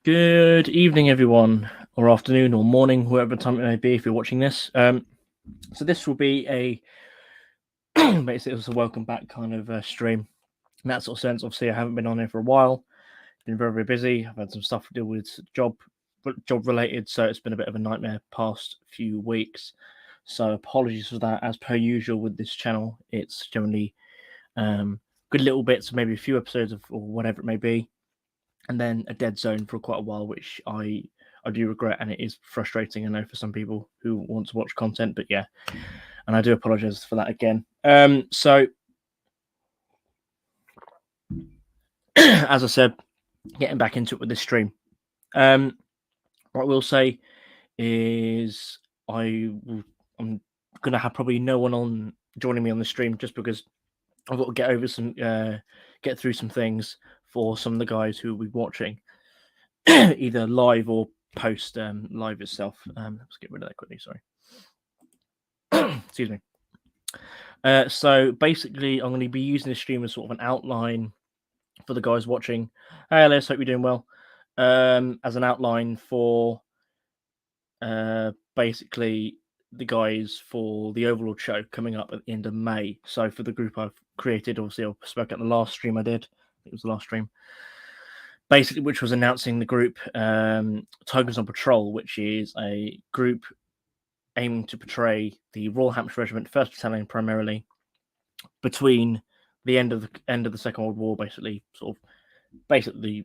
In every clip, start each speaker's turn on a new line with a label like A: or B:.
A: Good evening, everyone, or afternoon, or morning, whoever time it may be if you're watching this. So this will be a basically it was a welcome back kind of stream. In that sort of sense, obviously, I haven't been on here for a while. Been very, very busy. I've had some stuff to deal with job related, so it's been a bit of a nightmare past few weeks. So apologies for that. As per usual with this channel, it's generally good little bits, maybe a few episodes of or whatever it may be, and then a dead zone for quite a while, which I do regret, and it is frustrating. I know for some people who want to watch content, but yeah, and I do apologize for that again. So as I said, getting back into it with this stream. What I will say is I'm gonna have probably no one on joining me on the stream just because I've got to get through some things for some of the guys who will be watching either live or post live itself. Let's get rid of that quickly. Sorry. Excuse me. So basically, I'm going to be using this stream as sort of an outline for the guys watching. Hey, Alice, hope you're doing well. As an outline for basically the guys for the Overlord show coming up at the end of May. So for the group I've created, obviously I spoke at the last stream I did. I think it was the last stream. Basically, which was announcing the group Tigers on Patrol, which is a group aiming to portray the Royal Hampshire Regiment, 1st Battalion primarily, between the end of the Second World War, basically the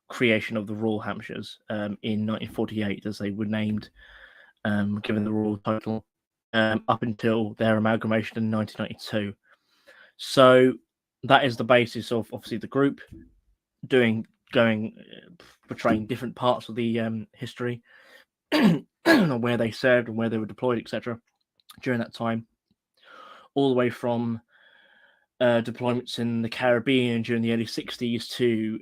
A: creation of the Royal Hampshires in 1948, as they were named, given the royal title, up until their amalgamation in 1992. So that is the basis of obviously the group portraying different parts of the history, where they served and where they were deployed, etc. during that time, all the way from deployments in the Caribbean during the early 60s to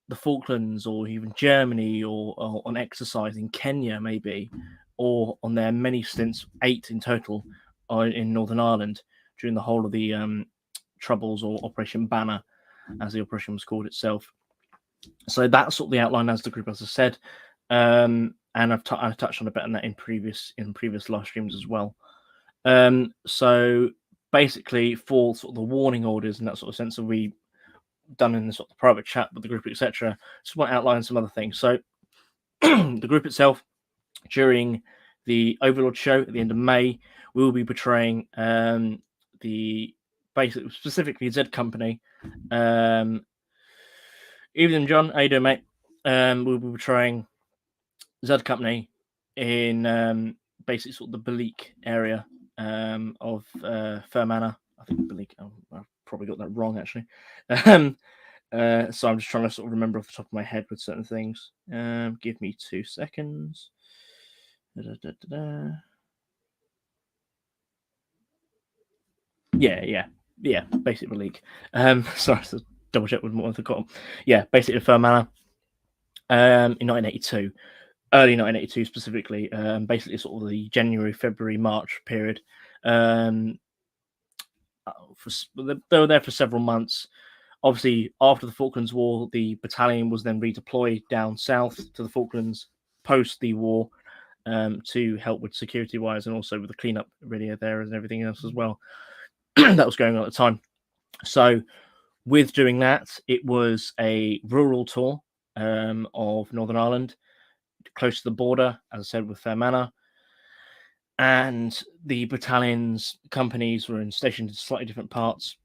A: the Falklands, or even Germany, or on exercise in Kenya, maybe, or on their many stints, 8 in total, in Northern Ireland during the whole of the Troubles, or Operation Banner, as the operation was called itself. So that's sort of the outline as the group, as I said, and I've touched on a bit on that in previous live streams as well. So basically, for sort of the warning orders and that sort of sense that we done in the sort of private chat with the group, etc., just want to outline some other things. So the group itself, during the Overlord show at the end of May, we will be portraying specifically Z Company. Evening, John. How you doing, mate? We'll be portraying Z Company in basically sort of the Belique area of Fermanagh. I think Belique. I've probably got that wrong, actually. So I'm just trying to sort of remember off the top of my head with certain things. Give me 2 seconds. Yeah. Basically Belique. Sorry, so double check with what I've got. Yeah, basically Fermanagh. In 1982. Early 1982 specifically, basically sort of the January, February, March period. They were there for several months. Obviously, after the Falklands War, the battalion was then redeployed down south to the Falklands post the war, to help with security-wise and also with the cleanup really there and everything else as well that was going on at the time. So with doing that, it was a rural tour of Northern Ireland, close to the border, as I said, with Fermanagh. And the battalions, companies were stationed in slightly different parts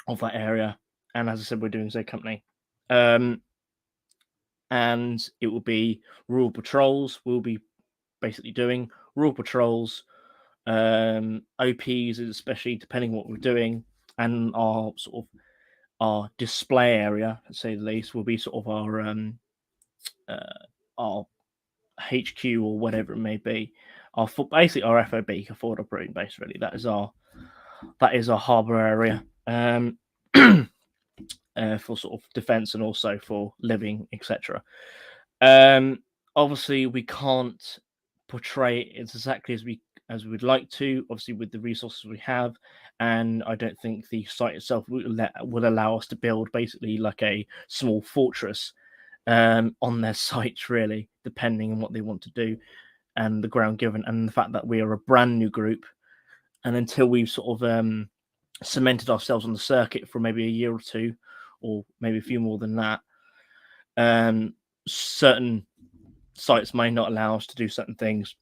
A: of that area. And as I said, we're doing Z Company. And it will be rural patrols. We'll be basically doing rural patrols, OPs, especially depending what we're doing, and our display area, to say the least, will be sort of our HQ or whatever it may be. Basically our FOB, a forward operating base. Really, that is our harbour area. For sort of defence and also for living, etc. Obviously, we can't portray it exactly as we would like to, obviously with the resources we have, and I don't think the site itself would allow us to build basically like a small fortress on their sites, really, depending on what they want to do and the ground given, and the fact that we are a brand new group. And until we've sort of cemented ourselves on the circuit for maybe a year or two, or maybe a few more than that, certain sites may not allow us to do certain things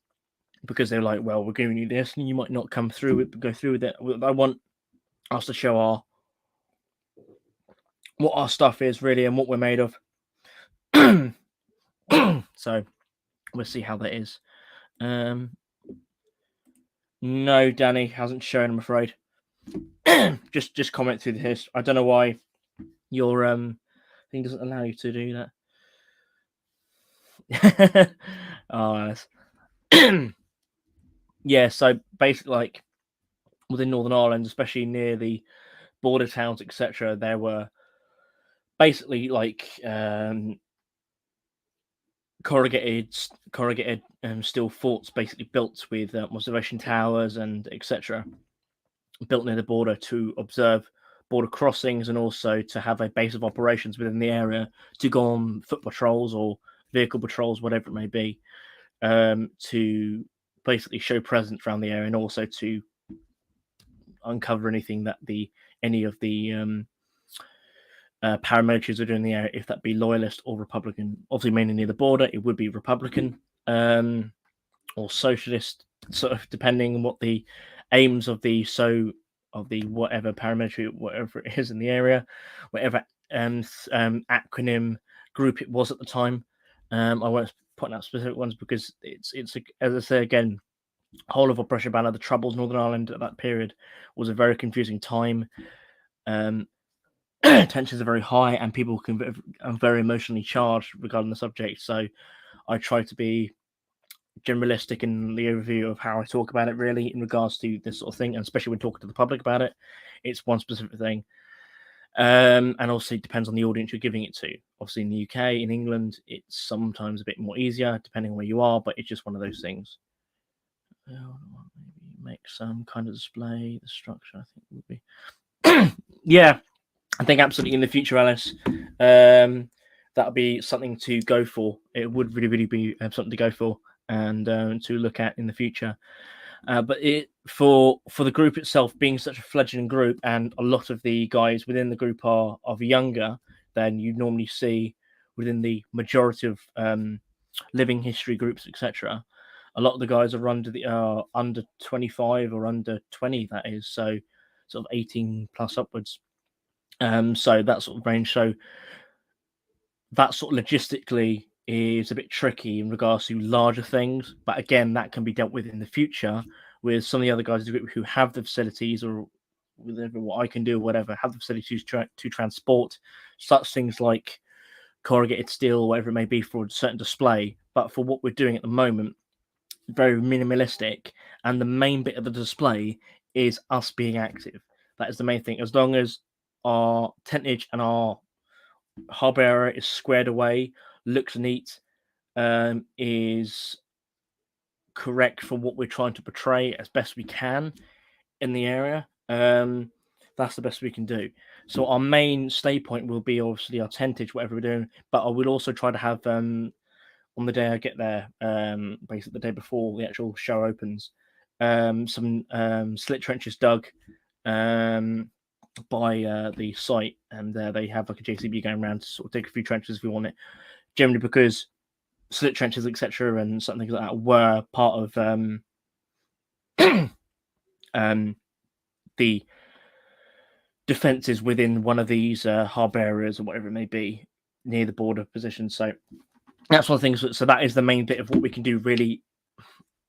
A: because they're like, well, we're giving you this and you might not come through it, but go through with it. I want us to show what our stuff is really and what we're made of. So we'll see how that is. No, Danny hasn't shown, I'm afraid. just comment through the history. I don't know why your thing doesn't allow you to do that. Oh, yeah. So basically, like within Northern Ireland, especially near the border towns, etc., there were basically like corrugated steel forts, basically built with observation towers and etc., built near the border to observe border crossings and also to have a base of operations within the area to go on foot patrols or vehicle patrols, whatever it may be, to basically show presence around the area and also to uncover anything that any of the paramilitaries are doing in the area, if that be loyalist or Republican. Obviously, mainly near the border, it would be Republican or socialist, sort of depending on what the aims of the whatever paramilitary, whatever it is in the area, whatever acronym group it was at the time. I won't point out specific ones because it's as I say again, whole of Operation Banner, the Troubles, Northern Ireland at that period was a very confusing time. Tensions are very high and people are very emotionally charged regarding the subject. So I try to be generalistic in the overview of how I talk about it, really, in regards to this sort of thing, and especially when talking to the public about it. It's one specific thing. And also it depends on the audience you're giving it to. Obviously in the UK, in England, it's sometimes a bit more easier depending on where you are, but it's just one of those things. Maybe make some kind of display. The structure, I think, would be yeah, I think absolutely in the future, Alice, that'll be something to go for. It would really be something to go for and to look at in the future. But for the group itself being such a fledgling group, and a lot of the guys within the group are younger than you normally see within the majority of living history groups, etc. A lot of the guys are under 25 or under 20. That is, so sort of 18 plus upwards. So that sort of range. So that sort of logistically is a bit tricky in regards to larger things. But again, that can be dealt with in the future with some of the other guys in the group who have the facilities, or whatever what I can do, whatever, have the facilities to transport such things like corrugated steel, or whatever it may be, for a certain display. But for what we're doing at the moment, very minimalistic, and the main bit of the display is us being active. That is the main thing. As long as our tentage and our hub area is squared away, looks neat, is correct for what we're trying to portray as best we can in the area, that's the best we can do. So our main stay point will be obviously our tentage, whatever we're doing, but I will also try to have on the day I get there, basically the day before the actual show opens, some slit trenches dug by the site, and they have like a JCB going around to sort of dig a few trenches if we want it. Generally, because slit trenches, etc., and something like that were part of the defenses within one of these hub areas or whatever it may be near the border position. So that's one of the things. So that is the main bit of what we can do really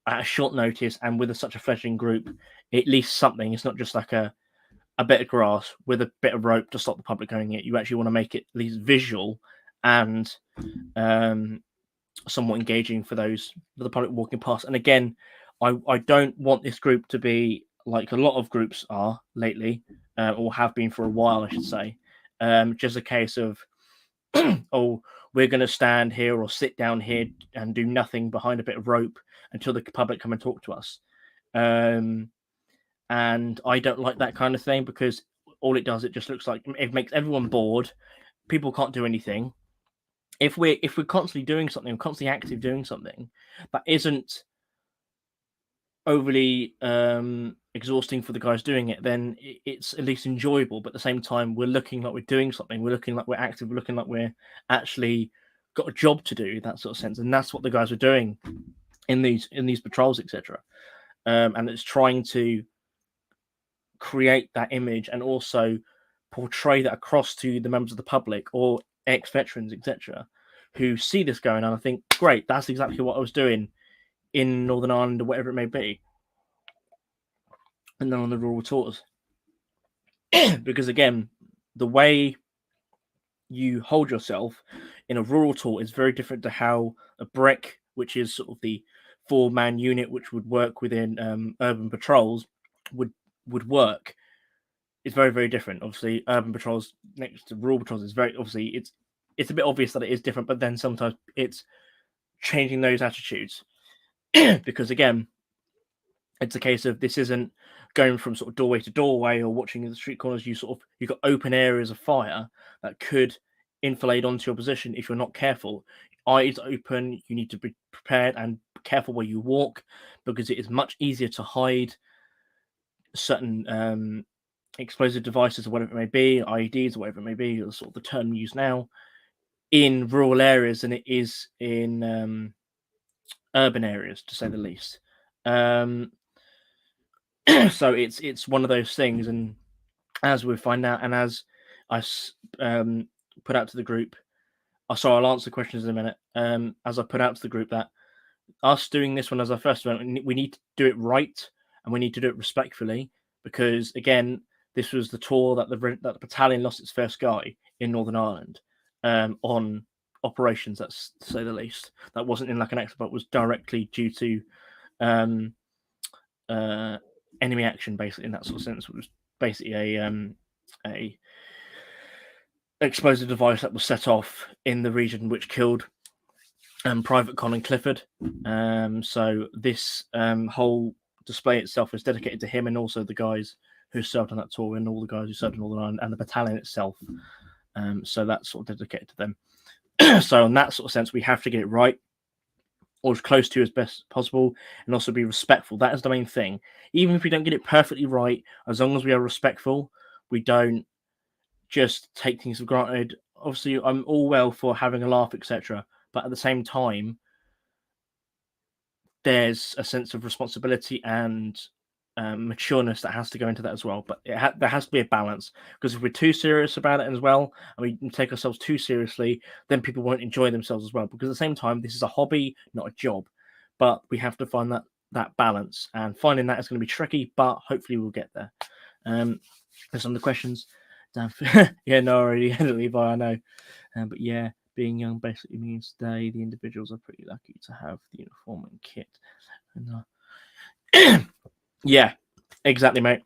A: at a short notice, and with such a fledgling group, at least something. It's not just like a bit of grass with a bit of rope to stop the public going in. You actually want to make it at least visual and somewhat engaging for the public walking past. And again, I don't want this group to be like a lot of groups are lately, or have been for a while, I should say. Just a case of, oh, we're going to stand here or sit down here and do nothing behind a bit of rope until the public come and talk to us. And I don't like that kind of thing, because all it does, it just looks like it makes everyone bored. People can't do anything. if we're constantly doing something, constantly active doing something that isn't overly exhausting for the guys doing it, then it's at least enjoyable. But at the same time, we're looking like we're doing something. We're looking like we're active. We're looking like we're actually got a job to do, that sort of sense. And that's what the guys are doing in these patrols, etc. And it's trying to create that image and also portray that across to the members of the public or ex-veterans, etc., who see this going on and think, great, that's exactly what I was doing in Northern Ireland or whatever it may be, and then on the rural tours. Because again, the way you hold yourself in a rural tour is very different to how a brick, which is sort of the 4-man unit which would work within urban patrols, would work. It's very, very different. Obviously, urban patrols next to rural patrols is very obviously it's a bit obvious that it is different, but then sometimes it's changing those attitudes because again, it's a case of this isn't going from sort of doorway to doorway or watching the street corners. You've got open areas of fire that could enfilade onto your position if you're not careful. Eyes open, you need to be prepared and careful where you walk because it is much easier to hide certain explosive devices or whatever it may be, IEDs or whatever it may be, or sort of the term used now, in rural areas than it is in urban areas, to say the least. So it's one of those things, and as we find out, and as I put out to the group, I'll answer questions in a minute. As I put out to the group that us doing this one as our first event, we need to do it right and we need to do it respectfully because again, this was the tour that the battalion lost its first guy in Northern Ireland on operations, that's to say the least. That wasn't in like an expert, but was directly due to enemy action, basically, in that sort of sense. It was basically a explosive device that was set off in the region which killed Private Colin Clifford. So this whole display itself is dedicated to him and also the guys who served on that tour and all the guys who served in Northern Ireland and the battalion itself. So that's sort of dedicated to them. So in that sort of sense, we have to get it right or as close to as best as possible and also be respectful. That is the main thing. Even if we don't get it perfectly right, as long as we are respectful, we don't just take things for granted. Obviously, I'm all well for having a laugh, etc. But at the same time, there's a sense of responsibility and matureness that has to go into that as well. But there has to be a balance because if we're too serious about it as well, and we take ourselves too seriously, then people won't enjoy themselves as well. Because at the same time, this is a hobby, not a job. But we have to find that balance, and finding that is going to be tricky. But hopefully, we'll get there. There's some of the questions. Yeah, no, already Levi, I know. But yeah, being young basically means the individuals are pretty lucky to have the uniform and kit. And, yeah, exactly, mate.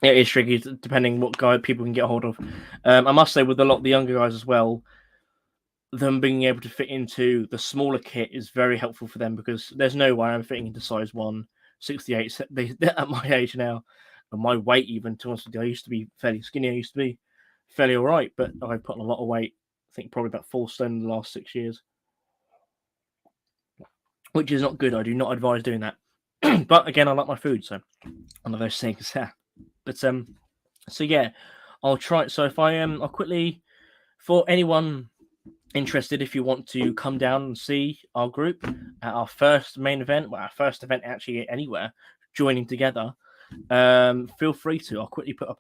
A: It is tricky depending what guy people can get a hold of. I must say, with a lot of the younger guys as well, them being able to fit into the smaller kit is very helpful for them because there's no way I'm fitting into size 168 at my age now. And my weight, even, to be honest with you, I used to be fairly skinny. I used to be fairly all right, but I put on a lot of weight. I think probably about 4 stone in the last 6 years, which is not good. I do not advise doing that. But again, I like my food, so one of those things. But so yeah, I'll try. So if I'll quickly, for anyone interested, if you want to come down and see our group at our first main event, well, our first event actually anywhere, joining together, feel free to. I'll quickly put up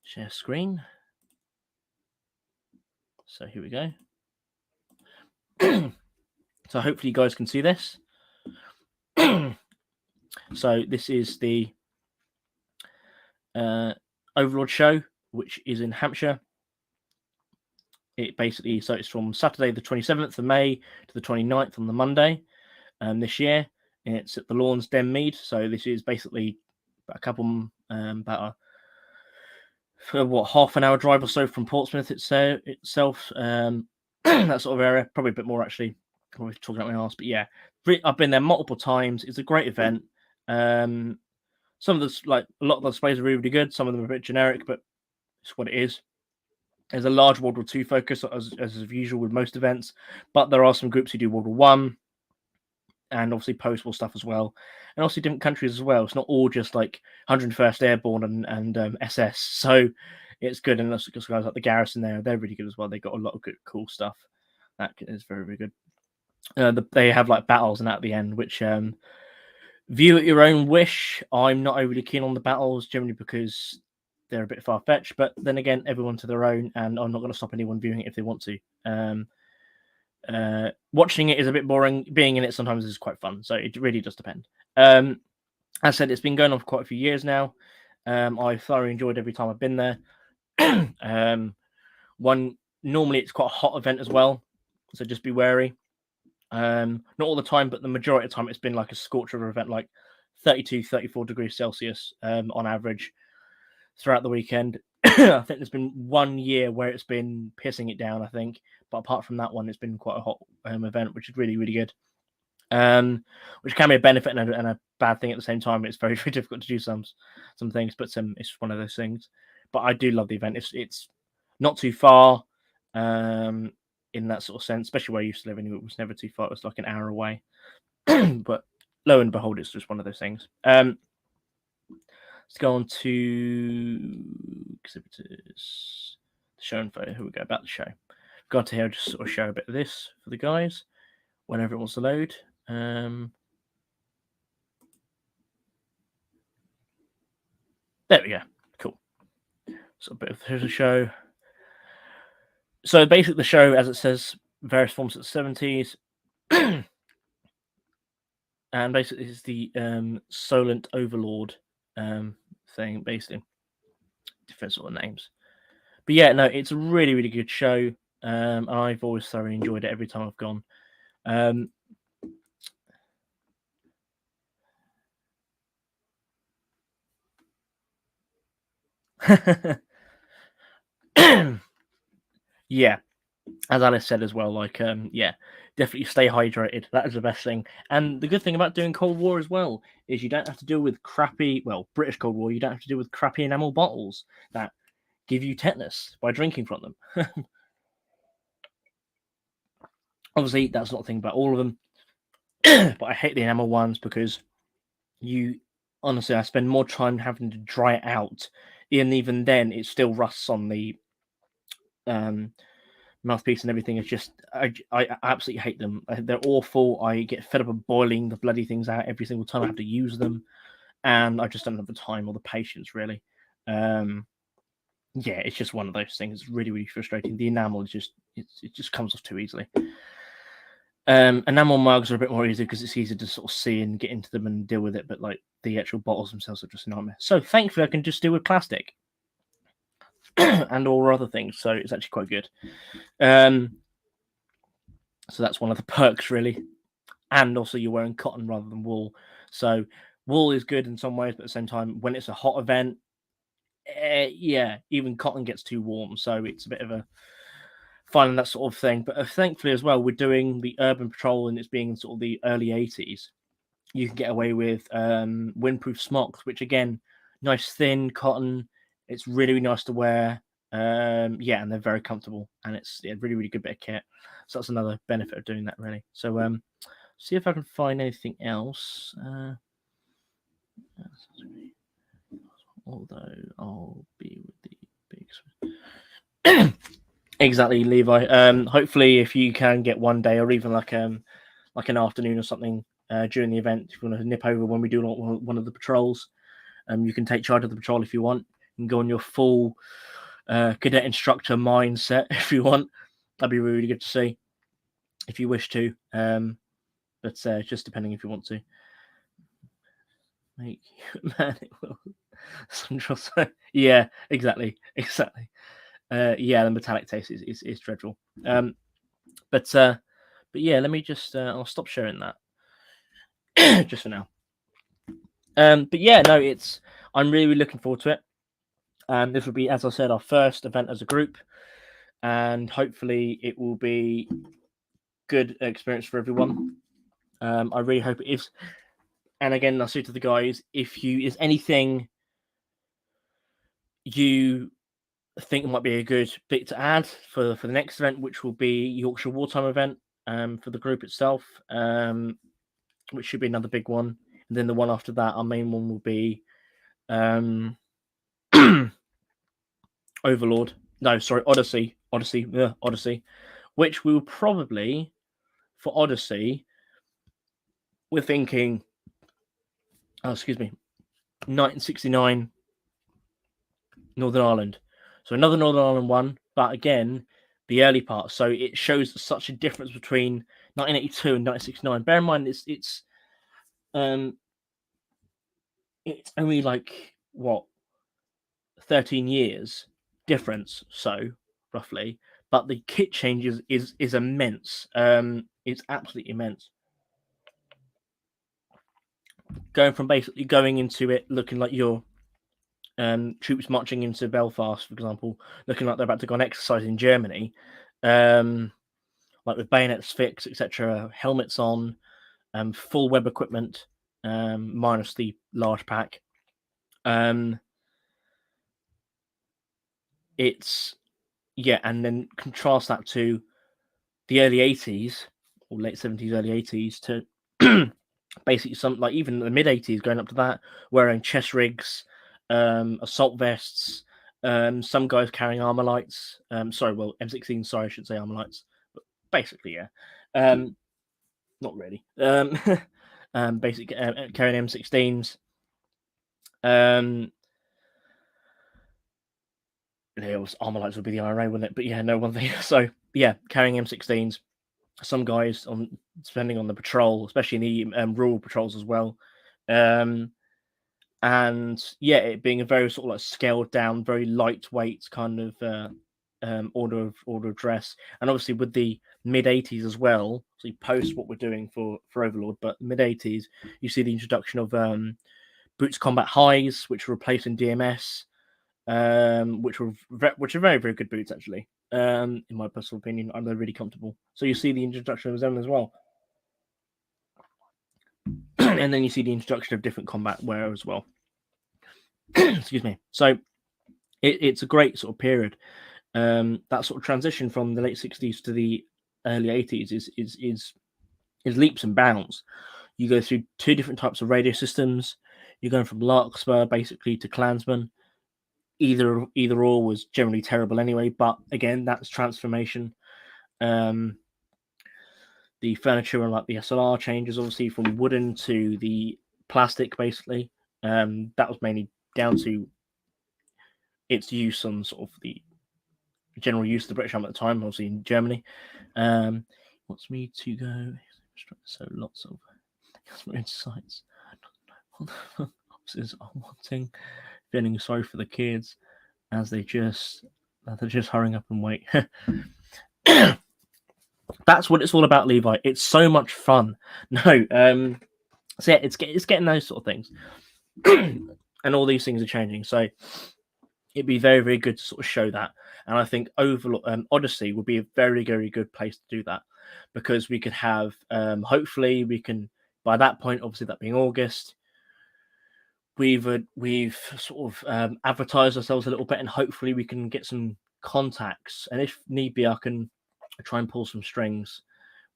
A: share screen. So here we go. So hopefully you guys can see this. So this is the Overlord show, which is in Hampshire. It basically, so it's from Saturday the 27th of May to the 29th on the Monday this year. And it's at the Lawns Den Mead. So this is basically a couple, about half an hour drive or so from Portsmouth itself. That sort of area, probably a bit more actually. Probably talking about my arse, but yeah, I've been there multiple times. It's a great event. Some of the a lot of the displays are really, really good. Some of them are a bit generic, but it's what it is. There's a large World War II focus, as usual with most events, but there are some groups who do World War One and obviously post-war stuff as well, and obviously different countries as well. It's not all just like 101st Airborne and SS. So it's good, and those guys like the Garrison there, they're really good as well. They got a lot of good, cool stuff. That is very, very good. They have like battles and at the end, which view at your own wish. I'm not overly keen on the battles generally because they're a bit far fetched, but then again, everyone to their own, and I'm not going to stop anyone viewing it if they want to. Watching it is a bit boring. Being in it sometimes is quite fun, so it really does depend. As I said, it's been going on for quite a few years now. I've thoroughly enjoyed every time I've been there. Normally it's quite a hot event as well, so just be wary. Not all the time, but the majority of the time it's been like a scorcher event, like 32, 34 degrees Celsius on average throughout the weekend. I think there's been 1 year where it's been pissing it down, I think. But apart from that one, it's been quite a hot event, which is really, really good. Which can be a benefit and a bad thing at the same time. It's very, very difficult to do some things, but it's one of those things. But I do love the event. It's not too far in that sort of sense, especially where I used to live. Anyway, it was never too far. It was like an hour away. But lo and behold, it's just one of those things. Let's go on to exhibitors, the show info. Here we go, about the show. Got to here, just sort of show a bit of this for the guys whenever it wants to load. There we go. Cool. So a bit of here's a show. So basically, the show, as it says, various forms of the 70s. And basically, it's the Solent Overlord thing, basically. Different sort of names. But yeah, no, it's a really, really good show. And I've always thoroughly enjoyed it every time I've gone. Yeah, as Alice said as well, like yeah, definitely stay hydrated. That is the best thing. And the good thing about doing Cold War as well is you don't have to deal with crappy, well, British Cold War, you don't have to deal with crappy enamel bottles that give you tetanus by drinking from them. Obviously, that's not the thing about all of them, but I hate the enamel ones because honestly, I spend more time having to dry it out, and even then, it still rusts on the mouthpiece and everything. It's just I absolutely hate them. They're awful. I get fed up of boiling the bloody things out every single time I have to use them, and I just don't have the time or the patience really. Yeah, it's just one of those things. It's really, really frustrating. The enamel is just it just comes off too easily. Enamel mugs are a bit more easy because it's easier to sort of see and get into them and deal with it, but like the actual bottles themselves are just a nightmare. So thankfully I can just deal with plastic and all other things, so it's actually quite good. So that's one of the perks really. And also you're wearing cotton rather than wool. So wool is good in some ways, but at the same time, when it's a hot event, yeah, even cotton gets too warm. So it's a bit of a finding that sort of thing. But thankfully as well, we're doing the urban patrol and it's being sort of the early 80s. You can get away with windproof smocks, which again, nice thin cotton. It's really nice to wear. Yeah, and they're very comfortable, and it's a really, really good bit of kit. So that's another benefit of doing that, really. So see if I can find anything else. Although I'll be with the big exactly, Levi. Hopefully, if you can get one day or even like an afternoon or something during the event, if you want to nip over when we do one of the patrols, you can take charge of the patrol if you want. You can go on your full cadet instructor mindset if you want. That'd be really good to see if you wish to. But just depending if you want to. Make man, it will. Yeah, exactly. Yeah, the metallic taste is dreadful. But yeah, let me just I'll stop sharing that just for now. But yeah, no, I'm really looking forward to it. This will be, as I said, our first event as a group, and hopefully it will be good experience for everyone. I really hope it is. And again, I'll say to the guys, if is anything you think it might be a good bit to add for the next event, which will be Yorkshire Wartime event for the group itself, which should be another big one. And then the one after that, our main one will be Overlord. No, sorry, Odyssey, which we will probably, for Odyssey, we're thinking, 1969 Northern Ireland. So another Northern Ireland one, but again, the early part. So it shows such a difference between 1982 and 1969. Bear in mind, it's only like what 13 years difference, so roughly. But the kit changes is immense. It's absolutely immense. Going from basically going into it looking like you're troops marching into Belfast, for example, looking like they're about to go on exercise in Germany, like with bayonets fixed, etc., helmets on, full web equipment, minus the large pack. It's and then contrast that to the early 80s or late 70s, early 80s to basically some like even the mid 80s going up to that, wearing chest rigs, assault vests, some guys carrying armor lights. M16. Sorry, I should say armor lights. But basically, yeah. Not really. Basically carrying M16s. Armor lights would be the IRA, wouldn't it? But yeah, no one thing. So yeah, carrying M16s. Some guys depending on the patrol, especially in the rural patrols as well. And yeah, it being a very sort of like scaled down, very lightweight kind of order of dress, and obviously with the mid 80s as well. So post what we're doing for Overlord, but mid 80s, you see the introduction of boots combat highs, which were replacing DMS, which are very very good boots actually. In my personal opinion, they're really comfortable. So you see the introduction of them as well. And then you see the introduction of different combat wear as well. Excuse me. So it's a great sort of period. That sort of transition from the late 60s to the early 80s is leaps and bounds. You go through two different types of radio systems. You're going from Larkspur basically to Klansman. Either or was generally terrible anyway, but again, that's transformation. The furniture and like the SLR changes obviously from wooden to the plastic basically. That was mainly down to its use on sort of the general use of the British Army at the time, obviously in Germany. Wants me to go. So lots of insights. Officers are wanting, feeling sorry for the kids as they're just hurrying up and wait. That's what it's all about, Levi. It's so much fun. No, so yeah, it's getting those sort of things, and all these things are changing. So it'd be very very good to sort of show that, and I think Odyssey would be a very very good place to do that, because we could have hopefully we can by that point, obviously that being August, we've sort of advertised ourselves a little bit, and hopefully we can get some contacts, and if need be, I can try and pull some strings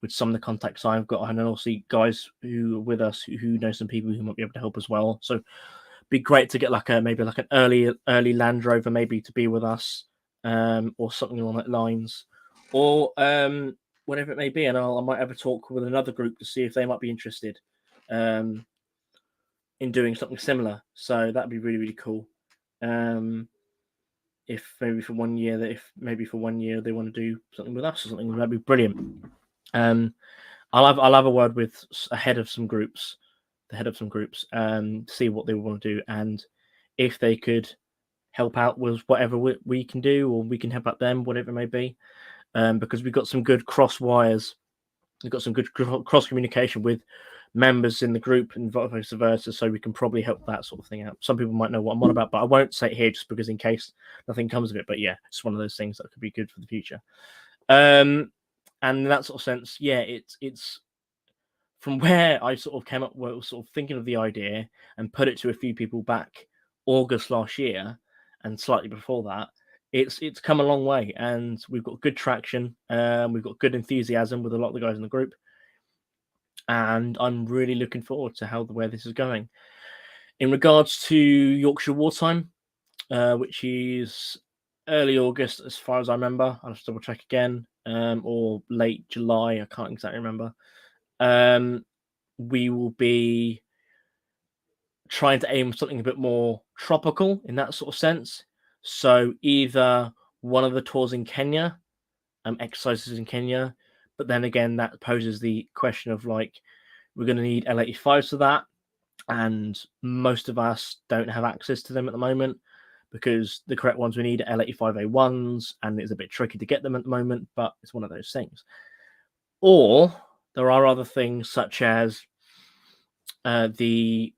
A: with some of the contacts I've got, and then also guys who are with us who know some people who might be able to help as well. So it'd be great to get maybe an early Land Rover maybe to be with us, or something along that lines, or whatever it may be. And I might have a talk with another group to see if they might be interested in doing something similar. So that'd be really really cool. If maybe for 1 year they want to do something with us or something, that'd be brilliant. I'll have a word with the head of some groups, to see what they want to do, and if they could help out with whatever we can do, or we can help out them, whatever it may be, because we've got some good cross wires, we've got some good cross communication with members in the group and vice versa, so we can probably help that sort of thing out. Some people might know what I'm on about, but I won't say it here just because in case nothing comes of it. But yeah, it's one of those things that could be good for the future. And in that sort of sense, yeah, it's from where I sort of came up with sort of thinking of the idea and put it to a few people back August last year and slightly before that. it's come a long way, and we've got good traction. We've got good enthusiasm with a lot of the guys in the group, and I'm really looking forward to where this is going. In regards to Yorkshire Wartime, which is early August, as far as I remember. I'll just double check again, or late July. I can't exactly remember. We will be trying to aim for something a bit more tropical in that sort of sense. So either one of the tours in Kenya, exercises in Kenya, but then again, that poses the question of like, we're going to need L85s for that, and most of us don't have access to them at the moment because the correct ones we need are L85A1s, and it's a bit tricky to get them at the moment, but it's one of those things. Or there are other things such as the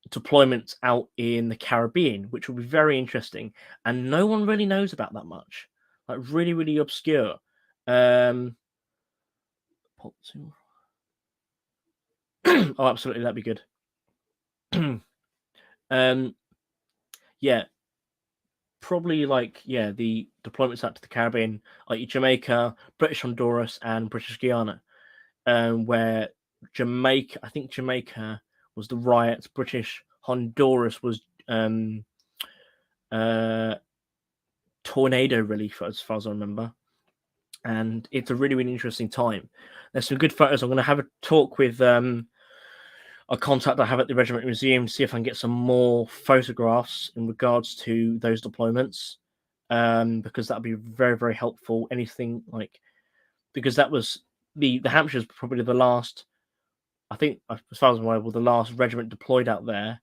A: deployments out in the Caribbean, which will be very interesting, and no one really knows about that much. Like really, really obscure. Oh, absolutely, that'd be good. Yeah, probably like the deployments out to the Caribbean, like Jamaica, British Honduras, and British Guyana, where I think Jamaica was the riots. British Honduras was tornado relief, as far as I remember, and it's a really, really interesting time. There's some good photos. I'm going to have a talk with a contact I have at the Regiment Museum to see if I can get some more photographs in regards to those deployments, because that'd be very, very helpful. Anything like, because that was the Hampshire's probably the last, I think, as far as I'm aware, the last regiment deployed out there,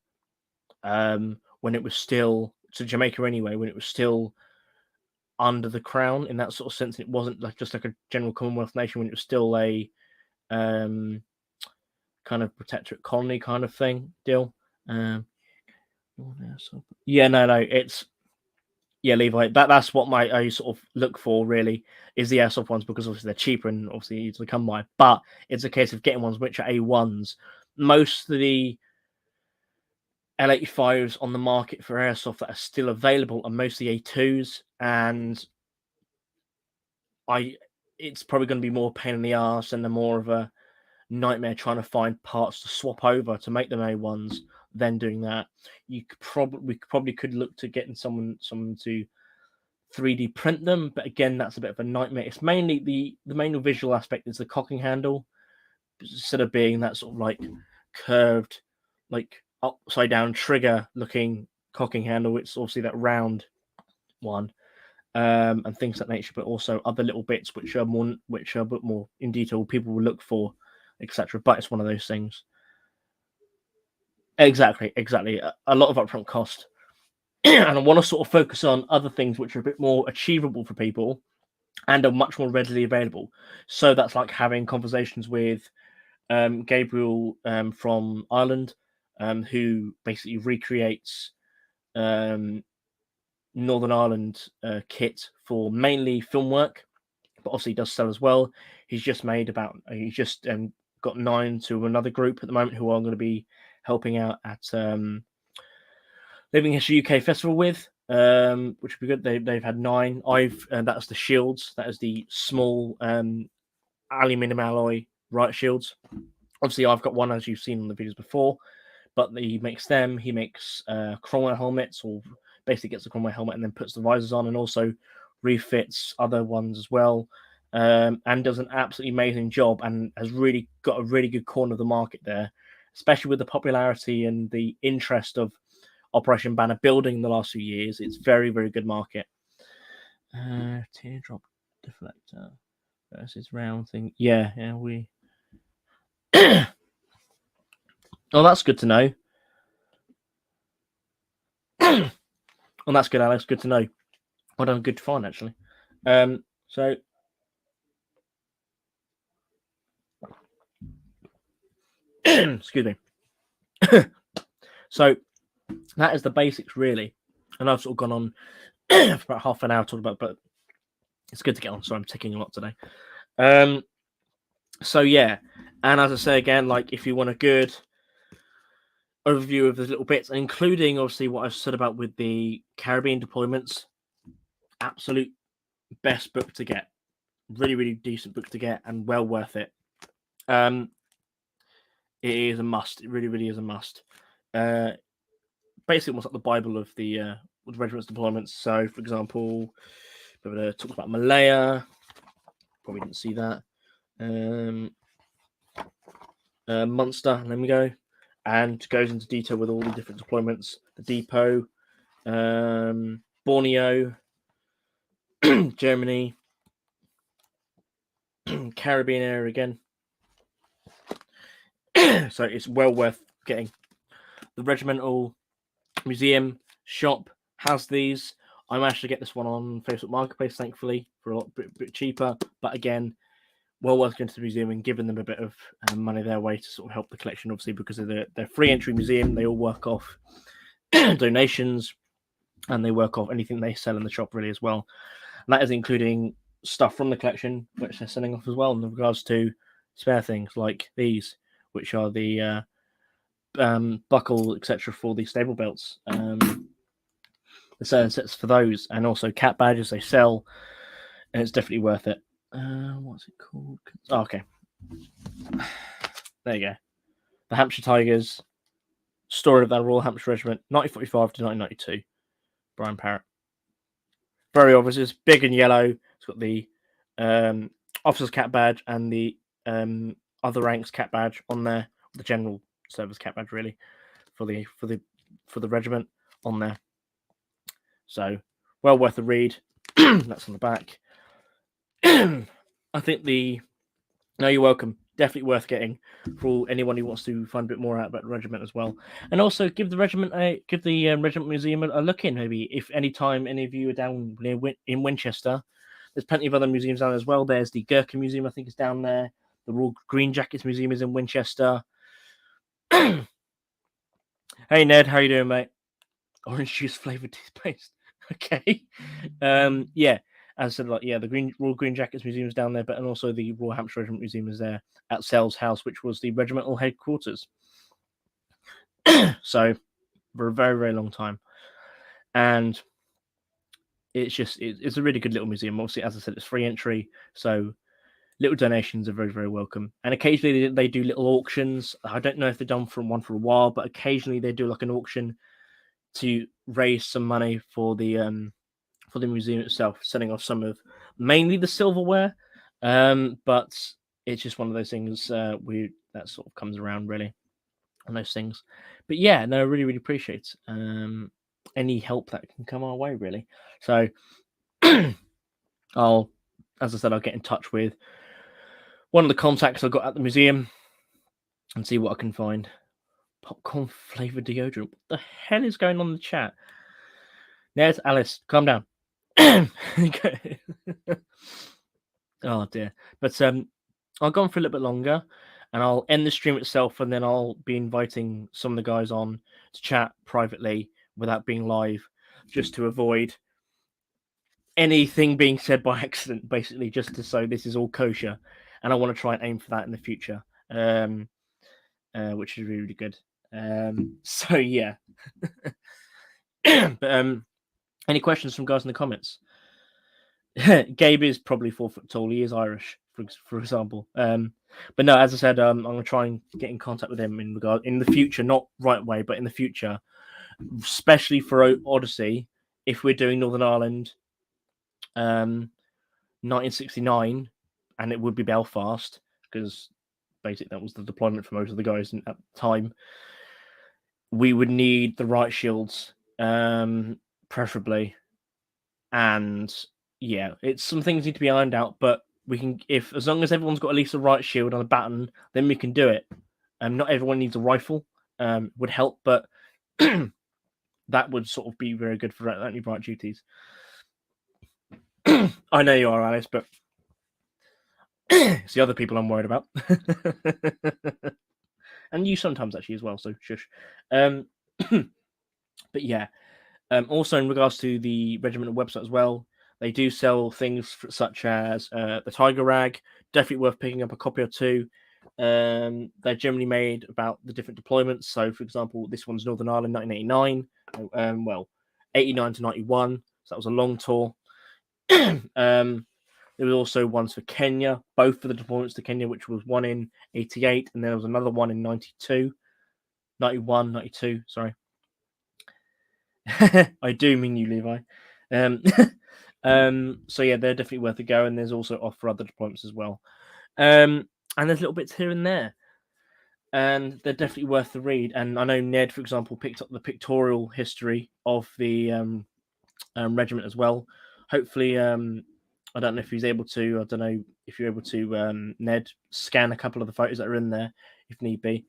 A: when it was still to Jamaica anyway, when it was still under the crown in that sort of sense. It wasn't like just like a general Commonwealth nation, when it was still a kind of protectorate colony kind of thing deal. Yeah, no, it's Levi. That's what I sort of look for really, is the airsoft ones, because obviously they're cheaper and obviously easy to come by. But it's a case of getting ones which are A1s. Most of the L85s on the market for airsoft that are still available are mostly A2s, and it's probably going to be more pain in the arse and they're more of a nightmare trying to find parts to swap over to make them A1s than doing that. We probably could look to getting someone to 3D print them, but again, that's a bit of a nightmare. It's mainly the main visual aspect is the cocking handle, instead of being that sort of like curved, like upside down trigger looking cocking handle. It's obviously that round one, and things of that nature, but also other little bits which are a bit more in detail people will look for, etc. But it's one of those things. Exactly. A lot of upfront cost. And I want to sort of focus on other things which are a bit more achievable for people and are much more readily available. So that's like having conversations with Gabriel from Ireland, who basically recreates Northern Ireland kit for mainly film work, but obviously does sell as well. He's just got 9 to another group at the moment who I'm going to be helping out at Living History UK Festival with, which would be good. They've had 9. That's the shields. That is the small aluminium alloy riot shields. Obviously, I've got one, as you've seen on the videos before, but he makes them. He makes Cromwell helmets, or basically gets the Cromwell helmet and then puts the visors on, and also refits other ones as well, and does an absolutely amazing job, and has really got a really good corner of the market there, especially with the popularity and the interest of Operation Banner building in the last few years. It's very, very good market. Teardrop deflector versus round thing. Yeah, we. Oh, that's good to know. Well, that's good, Alex. Good to know. Well done. Good to find, actually. So excuse me. So that is the basics, really. And I've sort of gone on for about half an hour talking about, but it's good to get on. So I'm taking a lot today. So yeah, and as I say again, like if you want a good overview of the little bits, including obviously what I've said about with the Caribbean deployments, absolute best book to get. Really, really decent book to get, and well worth it. It is a must. It really, really is a must. Basically, almost like the Bible of the regiment's deployments. So, for example, we talked about Malaya. Probably didn't see that. Munster, let me go, and goes into detail with all the different deployments. The depot, Borneo, Germany, Caribbean area again. So it's well worth getting. The regimental museum shop has these. I managed to get this one on Facebook Marketplace, thankfully, for a bit cheaper. But again, well worth going to the museum and giving them a bit of money their way to sort of help the collection, obviously, because of their free entry museum. They all work off donations, and they work off anything they sell in the shop, really, as well. And that is including stuff from the collection, which they're selling off as well, in regards to spare things like these, which are the buckle, etc., for the stable belts. The certain sets for those, and also cat badges they sell, and it's definitely worth it. What's it called? Oh, okay. There you go. The Hampshire Tigers. Story of that Royal Hampshire Regiment, 1945 to 1992. Brian Parrott. Very obvious. It's big and yellow. It's got the officer's cat badge and the other ranks cat badge on there. The general service cat badge, really, for the regiment on there. So well worth a read. That's on the back. I think No, you're welcome. Definitely worth getting for anyone who wants to find a bit more out about the regiment as well, and also give the regiment regiment museum a look in. Maybe if any time any of you are down near in Winchester, there's plenty of other museums down as well. There's the Gurkha Museum, I think, is down there. The Royal Green Jackets Museum is in Winchester. Hey Ned, how you doing, mate? Orange juice flavored toothpaste. Okay. Yeah. As I said, the Royal Green Jackets Museum is down there, but and also the Royal Hampshire Regiment Museum is there at Sells House, which was the regimental headquarters. So for a very, very long time, and it's a really good little museum. Obviously, as I said, it's free entry, so little donations are very, very welcome. And occasionally they do little auctions. I don't know if they've done one for a while, but occasionally they do like an auction to raise some money for the museum itself, selling off some of mainly the silverware, but it's just one of those things that sort of comes around, really, on those things. But yeah, no, I really, really appreciate any help that can come our way, really. So I'll get in touch with one of the contacts I've got at the museum and see what I can find. Popcorn flavored deodorant. What the hell is going on in the chat? There's Alice. Calm down. Oh dear. But I'll go on for a little bit longer, and I'll end the stream itself, and then I'll be inviting some of the guys on to chat privately without being live, just to avoid anything being said by accident, basically, just to say this is all kosher. And I want to try and aim for that in the future, which is really, really good. So yeah. But any questions from guys in the comments? Gabe is probably 4 foot tall. He is Irish, for example. But no, as I said, I'm going to try and get in contact with him in the future, not right away, but in the future, especially for Odyssey. If we're doing Northern Ireland, 1969, and it would be Belfast, because basically that was the deployment for most of the guys at the time. We would need the right shields, preferably, and yeah, it's some things need to be ironed out, but we can, as long as everyone's got at least a right shield and a baton, then we can do it. Not everyone needs a rifle, would help, but that would sort of be very good for only bright duties. I know you are, Alice, but it's the other people I'm worried about. And you sometimes actually as well, so shush. But yeah, also in regards to the regimental website as well, they do sell things such as the Tiger Rag. Definitely worth picking up a copy or two. They're generally made about the different deployments. So, for example, this one's Northern Ireland, 1989. 89 to 91. So that was a long tour. There was also ones for Kenya, both for the deployments to Kenya, which was one in 88, and there was another one in 92, 91, 92, sorry. I do mean you, Levi. So yeah, they're definitely worth a go, and there's also off for other deployments as well. And there's little bits here and there, and they're definitely worth the read. And I know Ned, for example, picked up the pictorial history of the regiment as well. Hopefully, I don't know if he's able to. I don't know if you're able to, Ned, scan a couple of the photos that are in there if need be.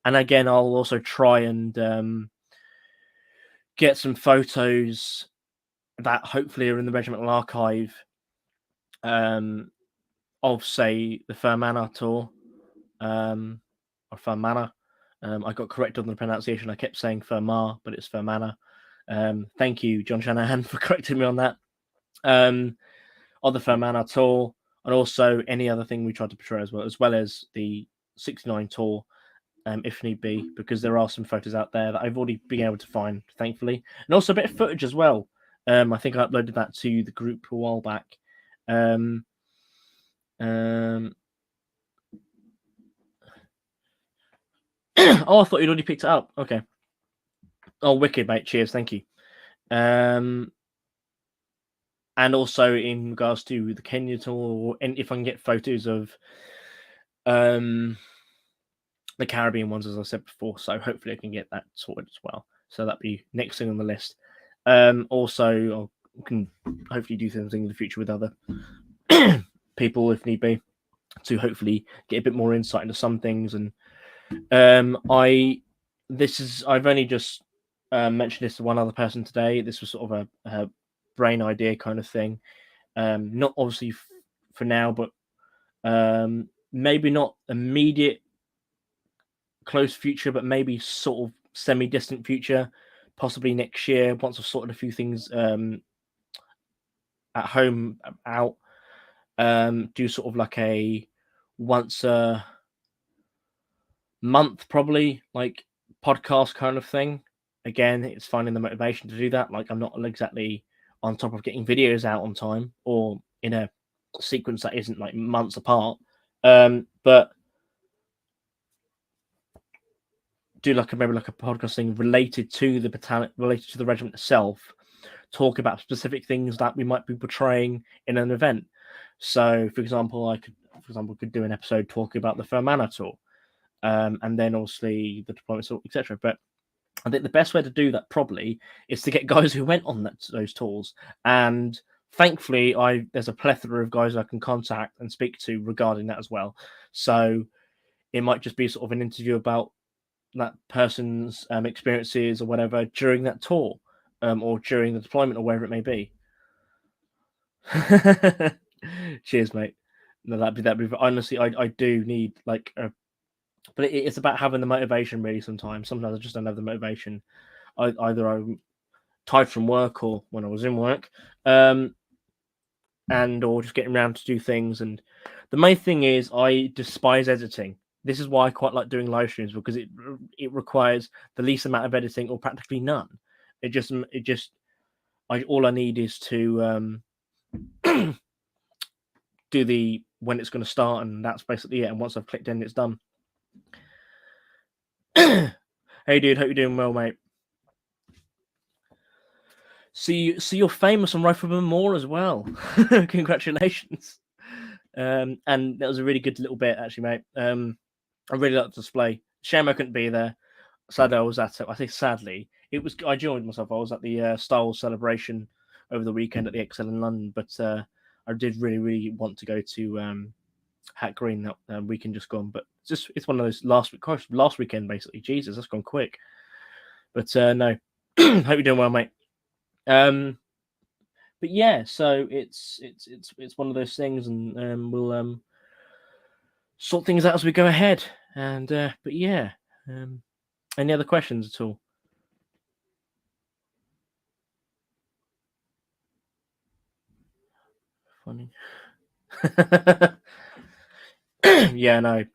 A: And again, I'll also try and get some photos that hopefully are in the regimental archive of, say, the Fermanagh tour or Fermanagh. I got corrected on the pronunciation. I kept saying Fermar, but it's Fermanagh. Thank you, John Shanahan, for correcting me on that. On the Fermanagh tour, and also any other thing we tried to portray as well as the 69 tour, if need be, because there are some photos out there that I've already been able to find, thankfully, and also a bit of footage as well. I think I uploaded that to the group a while back. Oh, I thought you'd already picked it up. Okay. Oh, wicked, mate. Cheers. Thank you. And also in regards to the Kenya tour, and if I can get photos of the Caribbean ones, as I said before, so hopefully I can get that sorted as well. So that'd be next thing on the list. Also, I can hopefully do something in the future with other people if need be, to hopefully get a bit more insight into some things. And I've only just mentioned this to one other person today. This was sort of a brain idea kind of thing. Not obviously for now, but maybe not immediate close future, but maybe sort of semi-distant future, possibly next year, once I've sorted a few things at home out. Do sort of like a once a month, probably, like podcast kind of thing. Again, it's finding the motivation to do that. Like, I'm not exactly on top of getting videos out on time or in a sequence that isn't like months apart. But do maybe like a podcast thing related to the battalion, related to the regiment itself. Talk about specific things that we might be portraying in an event. So, for example, I could do an episode talking about the Fermanagh tour, and then obviously the deployment tour, etc. But I think the best way to do that probably is to get guys who went on those tours. And thankfully, there's a plethora of guys I can contact and speak to regarding that as well. So it might just be sort of an interview about that person's experiences or whatever during that tour, or during the deployment or wherever it may be. Cheers, mate. No, that'd be honestly, I do need like but it's about having the motivation really. Sometimes I just don't have the motivation. Either I'm tired from work or when I was in work, or just getting around to do things. And the main thing is I despise editing. This is why I quite like doing live streams, because it requires the least amount of editing or practically none. All I need is to do the when it's going to start, and that's basically it. And once I've clicked in, it's done. Hey, dude, hope you're doing well, mate. See, you're famous on Rifleman Moore as well. Congratulations. And that was a really good little bit, actually, mate. I really liked the display. Shame I couldn't be there. Sadly, I was at it. I think sadly, I enjoyed myself. I was at the Star Wars celebration over the weekend at the XL in London, but I did really, really want to go to Hat Green that weekend just gone. But it's one of those last weekend, basically. Jesus, that's gone quick. But no, hope you're doing well, mate. But yeah, so it's one of those things, and we'll sort things out as we go ahead. And but yeah, any other questions at all? Funny. Yeah, no.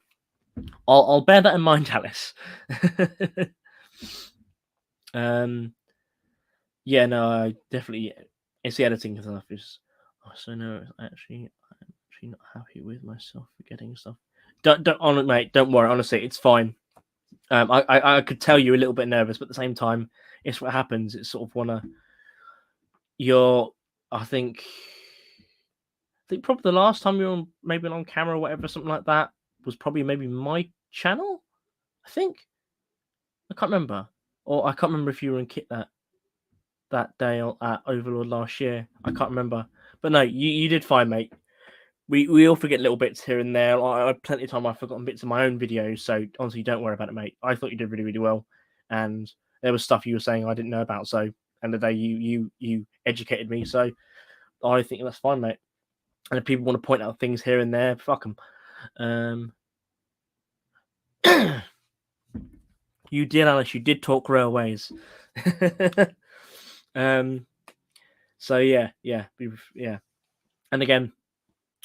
A: I'll bear that in mind, Alice. Yeah, no, I definitely. It's the editing stuff. So no, I'm actually not happy with myself for getting stuff. Don't, mate. Don't worry. Honestly, it's fine. I could tell you a little bit nervous, but at the same time, it's what happens. It's sort of you're. I think probably the last time you were maybe on camera or whatever, something like that, was probably maybe my channel. I think. I can't remember, or I can't remember if you were in Kit that day at Overlord last year. I can't remember, but no, you did fine, mate. We all forget little bits here and there. I had plenty of time I've forgotten bits of my own videos, so honestly, don't worry about it, mate. I thought you did really, really well, and there was stuff you were saying I didn't know about. So, end of the day, you educated me, so I think that's fine, mate. And if people want to point out things here and there, fuck them. You did, Alice. You did talk railways. So yeah. And again,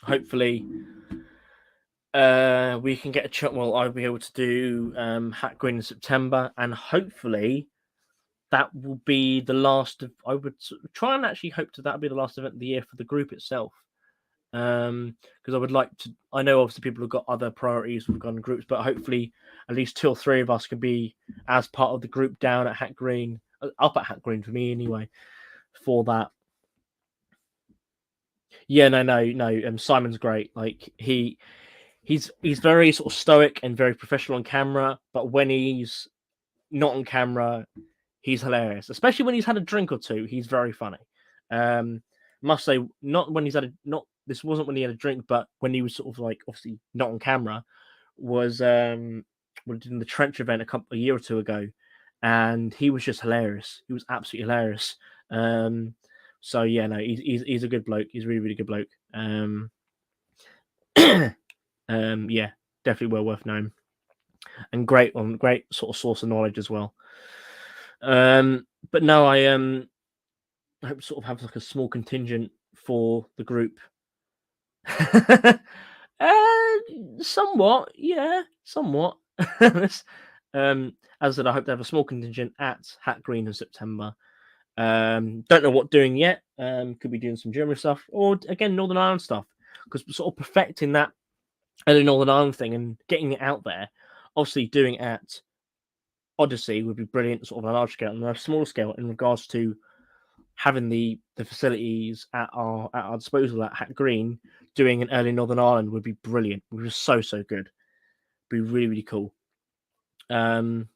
A: hopefully, we can get a chunk. Well, I'll be able to do Hat Green in September, and hopefully, that will be the last of. I would try and actually hope that will be the last event of the year for the group itself. Because I would like to. I know obviously people have got other priorities with gone groups, but hopefully at least 2 or 3 of us can be as part of the group down at Hat Green, up at Hat Green for me anyway, for that. Yeah, no. Simon's great. Like he's very sort of stoic and very professional on camera, but when he's not on camera, he's hilarious. Especially when he's had a drink or two, he's very funny. Must say, not when he's had not this wasn't when he had a drink, but when he was sort of like obviously not on camera, was we did in the trench event a year or two ago, and he was just hilarious. He was absolutely hilarious. So yeah, no, he's a good bloke. He's a really, really good bloke. Yeah, definitely well worth knowing, and great sort of source of knowledge as well. But no, I hope to sort of have like a small contingent for the group. Somewhat, yeah, somewhat. As I said, I hope to have a small contingent at Hat Green in September. Don't know what doing yet. Could be doing some German stuff, or again Northern Ireland stuff, because sort of perfecting that early Northern Ireland thing and getting it out there. Obviously, doing it at Odyssey would be brilliant, sort of on a large scale, and on a small scale in regards to having the facilities at our disposal at Hat Green. Doing an early Northern Ireland would be brilliant. It would be so good. Be really, really cool. Having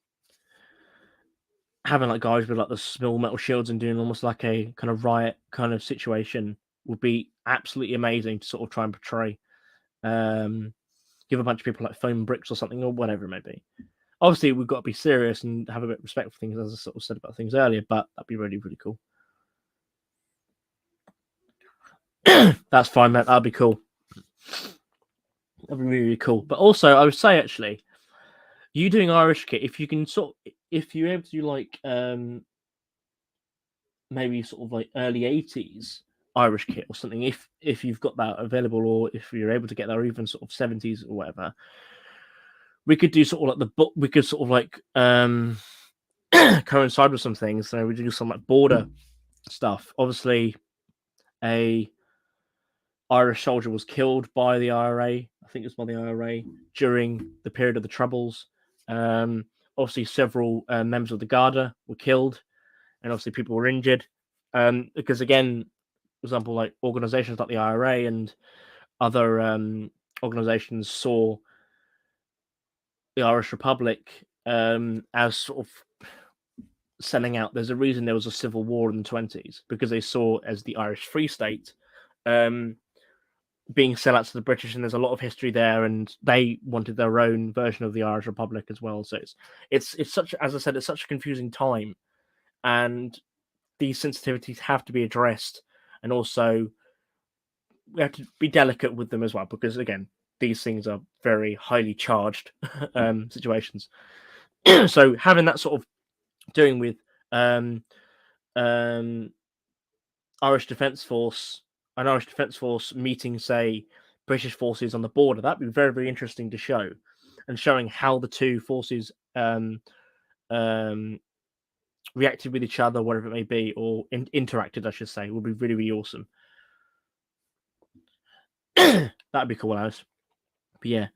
A: like guys with like the small metal shields and doing almost like a kind of riot kind of situation would be absolutely amazing to sort of try and portray. Give a bunch of people like foam bricks or something or whatever it may be. Obviously, we've got to be serious and have a bit of respect for things, as I sort of said about things earlier, but that'd be really, really cool. That's fine, man. That'd be cool. That'd be really, really cool. But also, I would say actually, you doing Irish kit, if you can if you're able to do like maybe sort of like early 80s Irish kit or something, if you've got that available, or if you're able to get that, or even sort of 70s or whatever, we could do sort of like the book. We could sort of like coincide with some things. So we do some like border stuff. Obviously, a Irish soldier was killed by the IRA. I think it was by the IRA during the period of the Troubles. Obviously, several members of the Garda were killed, and obviously people were injured. Because again, for example, like organizations like the IRA and other organizations saw the Irish Republic as sort of selling out. There's a reason there was a civil war in the 20s, because they saw as the Irish Free State being sell out to the British, and there's a lot of history there, and they wanted their own version of the Irish Republic as well. So it's such, as I said, it's such a confusing time, and these sensitivities have to be addressed, and also we have to be delicate with them as well, because again, these things are very highly charged situations. So having that sort of doing with Irish Defence Force, an Irish Defence Force meeting, say, British forces on the border, that'd be very, very interesting to show, and showing how the two forces reacted with each other, whatever it may be, or interacted, I should say, would be really, really awesome. That'd be cool, Alice. But yeah,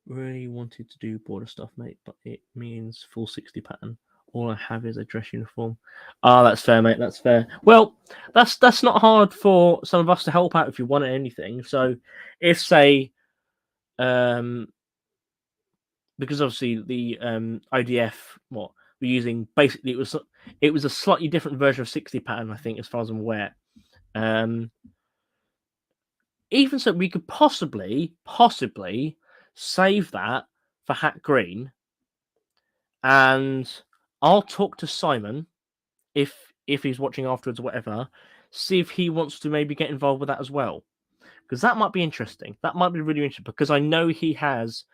A: really wanted to do border stuff, mate, but it means full 60 pattern. All I have is a dress uniform. Ah, that's fair, mate. That's fair. Well, that's not hard for some of us to help out if you wanted anything. So, if say, because obviously the IDF, what we're using, basically it was a slightly different version of 60 pattern, I think, as far as I'm aware. Even so, we could possibly save that for Hat Green, and I'll talk to Simon if he's watching afterwards or whatever, see if he wants to maybe get involved with that as well, because that might be interesting. That might be really interesting because I know he has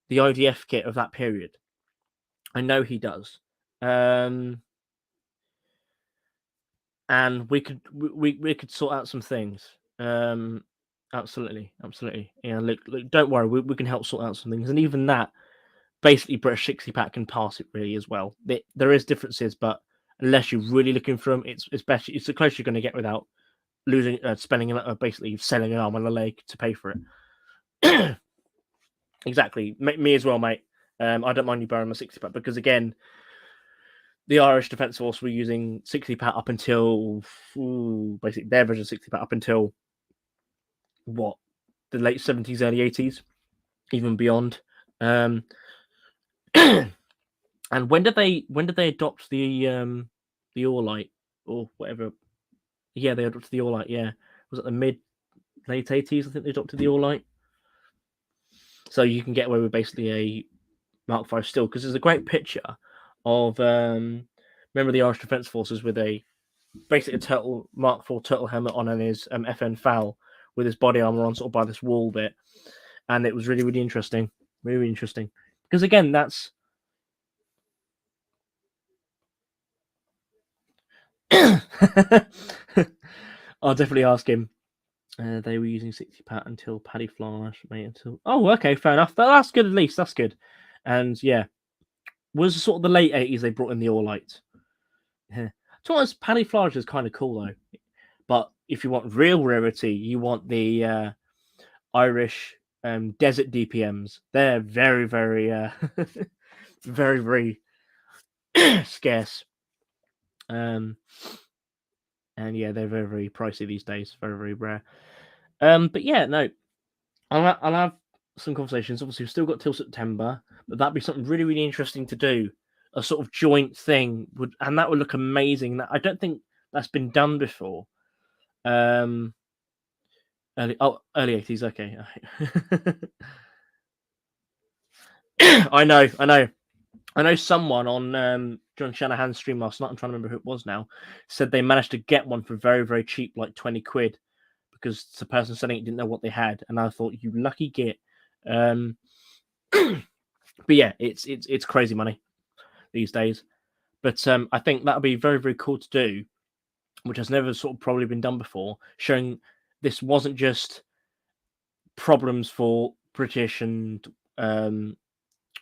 A: the IDF kit of that period. I know he does, and we could sort out some things. Absolutely. Yeah, look, don't worry, we can help sort out some things, and even that, basically, British 60 pack can pass it really as well. There is differences, but unless you're really looking for them, it's better. It's the closest you're going to get without losing, spending, basically selling an arm and a leg to pay for it. Exactly, me as well, mate. I don't mind you borrowing my 60 pack because again, the Irish Defence Force were using 60 pack up until basically their version of 60 pack up until what, the late 70s, early 80s, even beyond. And when did they adopt the All-Light or whatever? Yeah, they adopted the All-Light. Yeah, was it the late 80s? I think they adopted the All-Light. So you can get away with basically a Mark V still, because there's a great picture of remember the Irish Defence Forces with basically a turtle Mark IV turtle helmet on and his FN FAL with his body armor on, sort of by this wall bit, and it was really, really interesting, really interesting. Because again, that's I'll definitely ask him. They were using 60 pat until Paddy Flash, mate. Until okay, fair enough. That's good. At least that's good. And yeah, was sort of the late 80s they brought in the All-Light. Yeah. To be honest, Paddy Flash is kind of cool though. But if you want real rarity, you want the Irish desert DPMs. They're very, very, very, very scarce. And yeah, they're very, very pricey these days. Very, very rare. But yeah, no, I'll have some conversations. Obviously, we've still got till September, but that'd be something really, really interesting to do. A sort of joint thing and that would look amazing. I don't think that's been done before. Early 80s. Okay. I know someone on John Shanahan's stream last night, I'm trying to remember who it was now, said they managed to get one for very, very cheap, like 20 quid, because the person selling it didn't know what they had. And I thought, you lucky git. But yeah, it's crazy money these days. But I think that would be very, very cool to do, which has never sort of probably been done before, showing this wasn't just problems for British and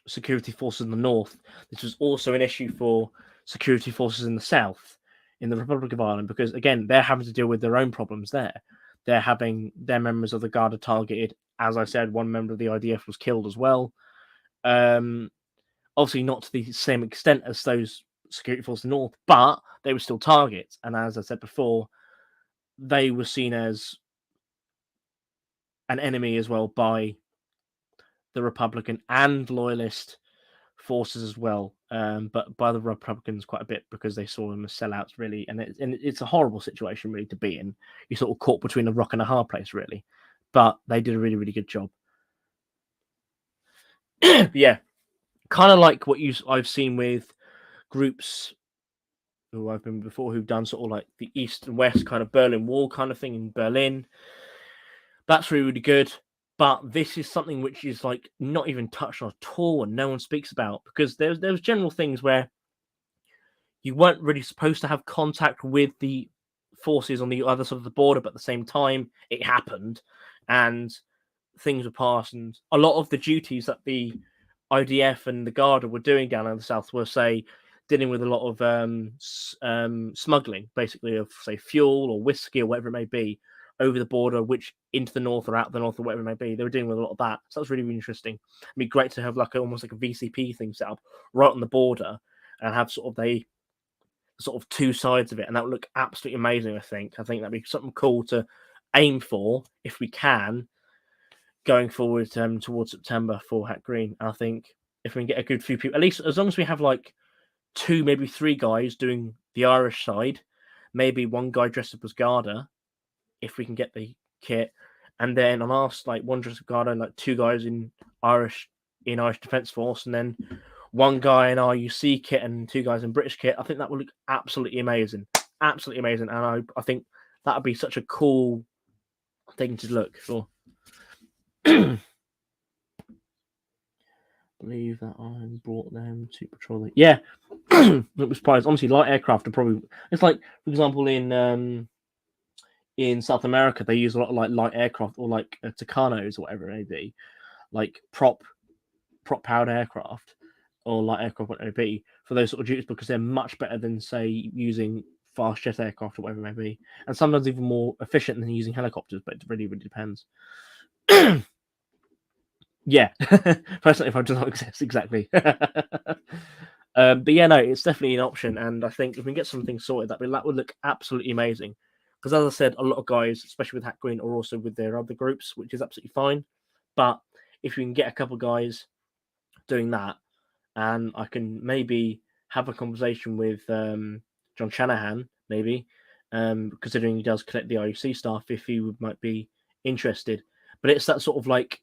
A: security forces in the north. This was also an issue for security forces in the south, in the Republic of Ireland, because again, they're having to deal with their own problems there. They're having their members of the Garda targeted. As I said, one member of the IDF was killed as well. Obviously not to the same extent as those security forces in the north, but they were still targets. And as I said before, they were seen as an enemy as well by the Republican and loyalist forces as well, but by the Republicans quite a bit because they saw them as sellouts, really. And it's a horrible situation, really, to be in. You're sort of caught between a rock and a hard place, really. But they did a really, really good job. Yeah, kind of like what I've seen with groups who I've been before who've done sort of like the East and West kind of Berlin Wall kind of thing in Berlin. That's really, really good. But this is something which is like not even touched on at all, and no one speaks about, because there's general things where you weren't really supposed to have contact with the forces on the other side of the border, but at the same time it happened, and things were passed, and a lot of the duties that the IDF and the Garda were doing down in the south were, say, dealing with a lot of smuggling, basically, of, say, fuel or whiskey or whatever it may be, over the border, which into the north or out the north or whatever it may be. They were dealing with a lot of that. So that's really, really interesting. It'd be great to have like almost like a VCP thing set up right on the border and have sort of two sides of it, and that would look absolutely amazing. I think that'd be something cool to aim for if we can going forward towards September for Hat Green. And I think if we can get a good few people, at least as long as we have like 2, maybe 3 guys doing the Irish side, maybe one guy dressed up as Garda, if we can get the kit, and then on our like one dressed up Garda and like 2 guys in Irish Defence Force, and then 1 guy in RUC kit and 2 guys in British kit. I think that would look absolutely amazing, and I think that would be such a cool thing to look for. Believe that I brought them to patrol it. Yeah, it was surprised. Obviously, light aircraft are probably. It's like, for example, in South America, they use a lot of like light aircraft or like Tucanos or whatever it may be, like prop powered aircraft or light aircraft, whatever it may be, for those sort of duties because they're much better than say using fast jet aircraft or whatever it may be, and sometimes even more efficient than using helicopters. But it really, really depends. Yeah, personally, if I do not exist exactly. But yeah, no, it's definitely an option, and I think if we can get something sorted, that would look absolutely amazing. Because as I said, a lot of guys, especially with Hat Green, are also with their other groups, which is absolutely fine. But if we can get a couple of guys doing that, and I can maybe have a conversation with John Shanahan, maybe, considering he does collect the IUC staff, if he might be interested. But it's that sort of like,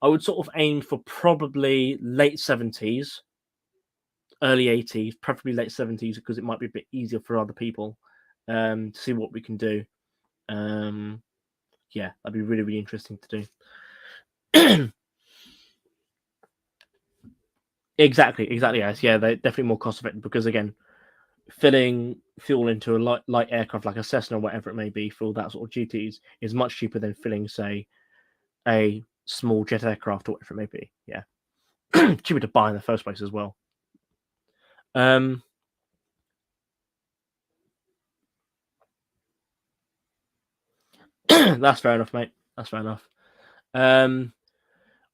A: I would sort of aim for probably late 70s, early 80s, preferably late 70s, because it might be a bit easier for other people to see what we can do. Yeah, that'd be really, really interesting to do. Exactly, yes. Yeah, they're definitely more cost effective because, again, filling fuel into a light aircraft like a Cessna or whatever it may be for that sort of duties is much cheaper than filling, say, a small jet aircraft or whatever it may be. Yeah. Cheaper to buy in the first place as well. That's fair enough, mate. That's fair enough. I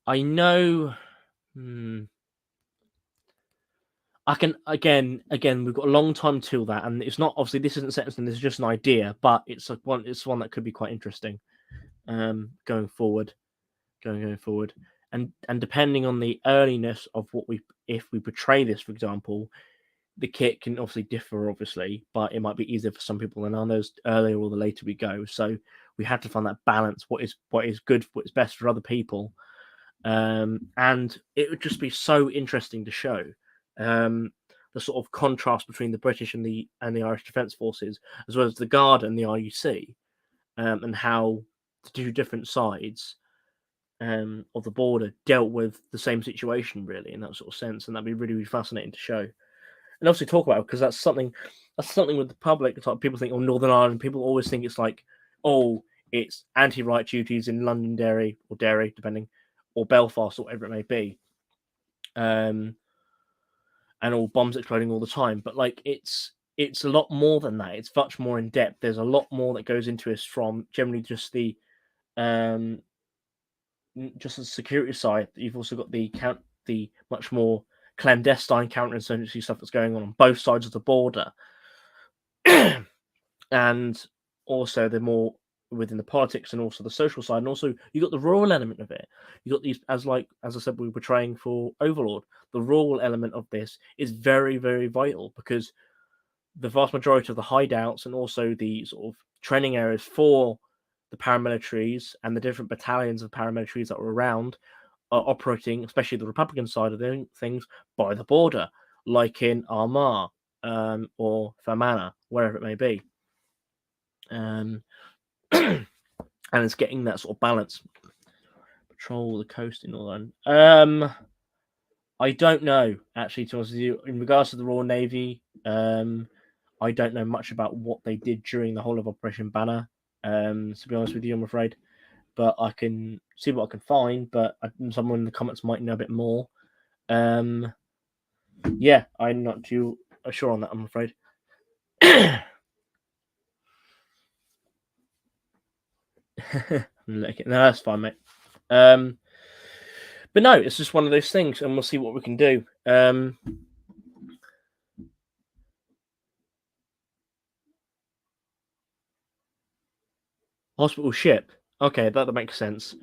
A: know. I can again. We've got a long time till that, and it's not obviously this isn't set in stone. This is just an idea, but it's one. It's one that could be quite interesting. Going forward, and depending on the earliness of if we portray this, for example, the kit can obviously differ, obviously, but it might be easier for some people than others, earlier or the later we go. So we have to find that balance. What is good, what is best for other people, and it would just be so interesting to show the sort of contrast between the British and the Irish Defence Forces, as well as the Guard and the RUC, and how the 2 different sides of the border dealt with the same situation, really, in that sort of sense. And that'd be really, really fascinating to show and obviously talk about, because that's something with the public. It's like people think, oh, Northern Ireland. People always think it's like, oh, it's anti-riot duties in Londonderry or Derry, depending, or Belfast, or whatever it may be, and all bombs exploding all the time. But like, it's a lot more than that. It's much more in depth. There's a lot more that goes into us from generally just the security side. You've also got the much more clandestine counterinsurgency stuff that's going on both sides of the border, and also the more within the politics and also the social side, and also you got the rural element of it. You got these, as I said, we were portraying for Overlord. The rural element of this is very, very vital, because the vast majority of the hideouts and also the sort of training areas for the paramilitaries and the different battalions of paramilitaries that were around are operating, especially the Republican side of things, by the border, like in Armagh or Fermanagh, wherever it may be. And it's getting that sort of balance. Patrol the coast in Northern. I don't know, actually, to be honest with you. In regards to the Royal Navy, I don't know much about what they did during the whole of Operation Banner, to be honest with you, I'm afraid. But I can see what I can find, but someone in the comments might know a bit more. Yeah, I'm not too sure on that, I'm afraid. No, that's fine, mate. But no, it's just one of those things, and we'll see what we can do. Hospital ship. Okay, that makes sense.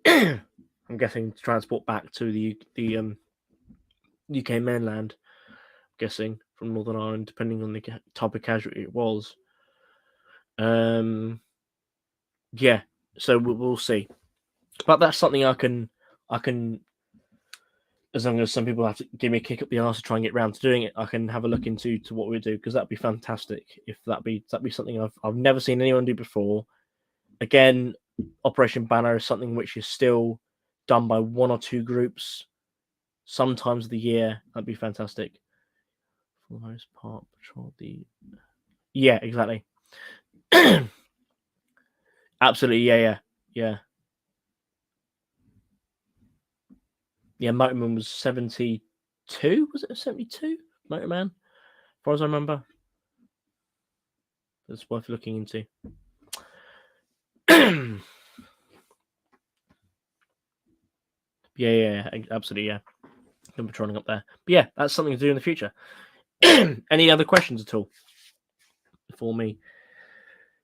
A: I'm guessing to transport back to the UK mainland. I'm guessing from Northern Ireland, depending on the type of casualty it was. Yeah, so we'll see. But that's something I can, as long as some people have to give me a kick up the arse to try and get round to doing it, I can have a look into what we do, because that'd be fantastic. If that'd be something I've never seen anyone do before. Again, Operation Banner is something which is still done by one or two groups, sometimes of the year. That'd be fantastic. For the most part, patrol the. Yeah, exactly. Absolutely, yeah. Yeah, Motorman was 72. Was it 72? Motorman, as far as I remember. That's worth looking into. yeah, absolutely, yeah. I'm patrolling up there. But yeah, that's something to do in the future. Any other questions at all for me?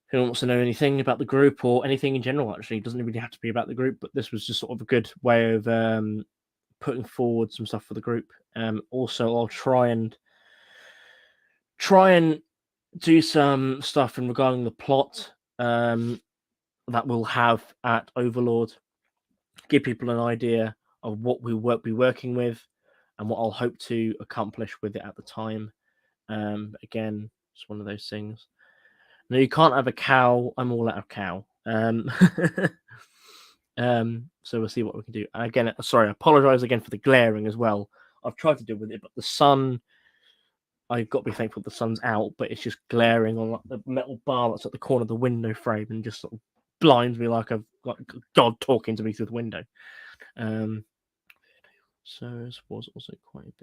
A: Who wants to know anything about the group or anything in general? Actually, it doesn't really have to be about the group, but this was just sort of a good way of putting forward some stuff for the group. Also, I'll try and do some stuff in regarding the plot that we'll have at Overlord. Give people an idea of what we will be working with and what I'll hope to accomplish with it at the time. Again, it's one of those things. No, you can't have a cow. I'm all out of cow. So we'll see what we can do. And again, sorry, I apologize again for the glaring as well. I've tried to deal with it, but the sun, I've got to be thankful the sun's out, but it's just glaring on like the metal bar that's at the corner of the window frame and just sort of blinds me like God talking to me through the window. So it was also quite a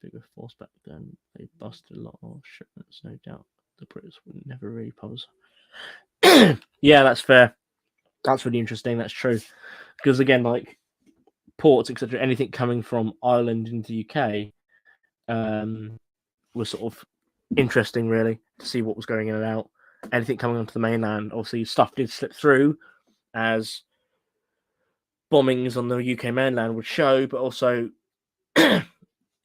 A: bigger force back then. They busted a lot of shipments, no doubt. The Brits would never really pose. Yeah, that's fair. That's really interesting. That's true. Because again, like ports, etc., anything coming from Ireland into the UK was sort of interesting, really, to see what was going in and out. Anything coming onto the mainland, obviously, stuff did slip through as bombings on the UK mainland would show, but also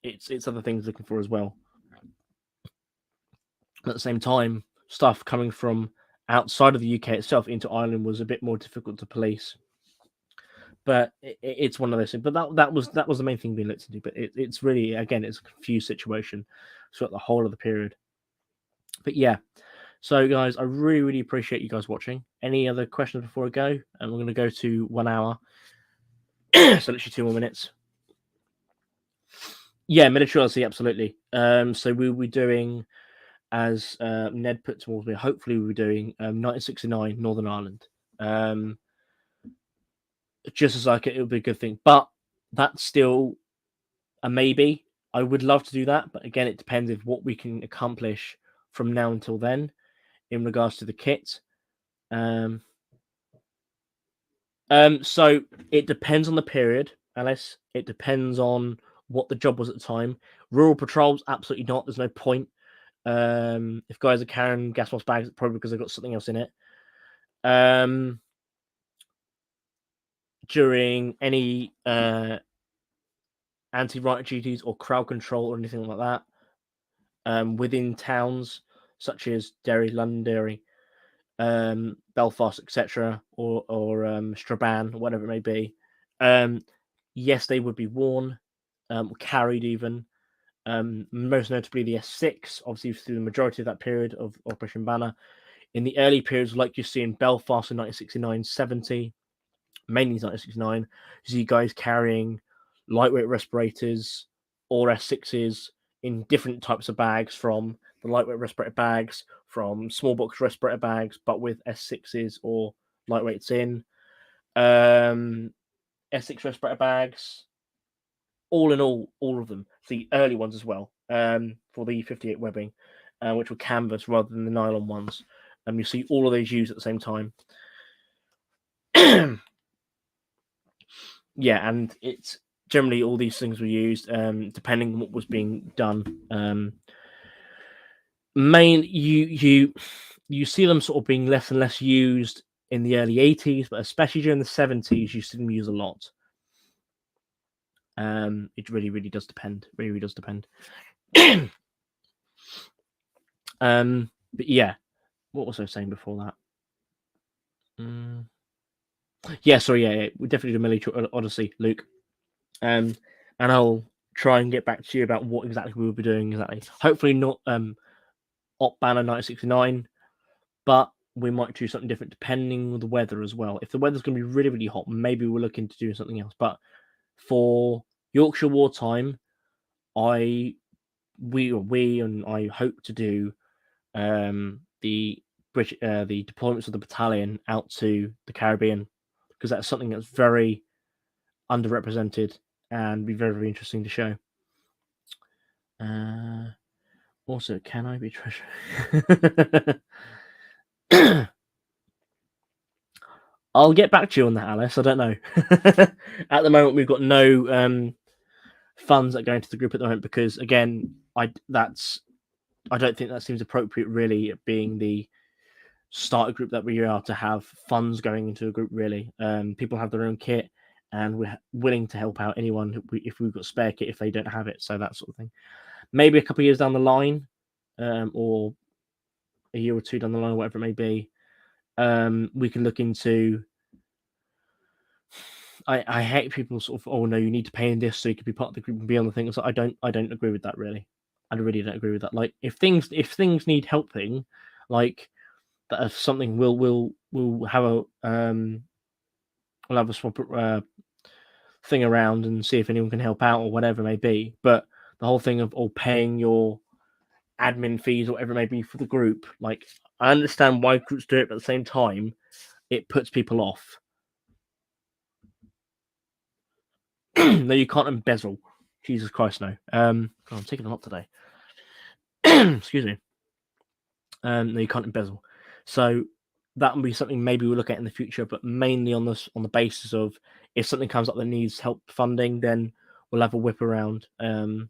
A: it's other things looking for as well. At the same time, stuff coming from outside of the UK itself into Ireland was a bit more difficult to police. But it's one of those things. But that was the main thing being looked into. But it's really, again, it's a confused situation throughout the whole of the period. But yeah, so guys, I really appreciate you guys watching. Any other questions before I go? And we're going to go to 1 hour, so literally 2 more minutes. Yeah, military policy, absolutely. So we'll be doing, as Ned put towards me, hopefully we'll be doing 1969 Northern Ireland. Just as like it would be a good thing, but that's still a maybe. I would love to do that, but again, it depends if what we can accomplish from now until then in regards to the kit. So it depends on the period, Alice. It depends on what the job was at the time. Rural patrols, absolutely not. There's no point. If guys are carrying gas mask bags, probably because they've got something else in it. During any anti-riot duties or crowd control or anything like that, within towns such as Derry, Londonderry, Belfast, etc., or Strabane, whatever it may be. Yes, they would be worn, carried even. Most notably the S6, obviously through the majority of that period of Operation Banner. In the early periods, like you see in Belfast in 1969-70, mainly 1969, you see guys carrying lightweight respirators or S6s in different types of bags, from the lightweight respirator bags, from small box respirator bags, but with S6s or lightweights in. S6 respirator bags, all in all of them, the early ones as well, for the 58 webbing, which were canvas rather than the nylon ones. And you see all of those used at the same time. Yeah, and it's generally all these things were used depending on what was being done. You see them sort of being less and less used in the early 80s, but especially during the 70s, you see them used a lot. It really does depend. Really does depend. But yeah, what was I saying before that? Yeah, sorry, yeah, we definitely do Military Odyssey, Luke. And I'll try and get back to you about what exactly we will be doing exactly. Hopefully not Op Banner 1969, but we might do something different depending on the weather as well. If the weather's going to be really hot, maybe we'll look into doing something else. But for Yorkshire wartime, we and I hope to do the the deployments of the battalion out to the Caribbean, because that's something that's very underrepresented and be very interesting to show. Also, can I be treasure? I'll get back to you on that, Alice. I don't know. At the moment, we've got no funds that go into the group at the moment because, again, I don't think that seems appropriate. Really, being the starter group that we are, to have funds going into a group. Really, people have their own kit, and we're willing to help out anyone if we've got spare kit if they don't have it. So that sort of thing. Maybe a couple of years down the line, or a year or two down the line, whatever it may be, we can look into. I hate people sort of, oh no, you need to pay in this so you can be part of the group and be on the thing. So I don't agree with that really. I really don't agree with that. Like if things need helping, like that, if something we'll have a we'll have a swap thing around and see if anyone can help out or whatever it may be. But the whole thing of paying your admin fees or whatever it may be for the group, like I understand why groups do it, but at the same time, it puts people off. No, you can't embezzle. Jesus Christ, no. God, I'm taking a lot today. Excuse me. No, you can't embezzle. So that would be something maybe we'll look at in the future, but mainly on the basis of if something comes up that needs help funding, then we'll have a whip around and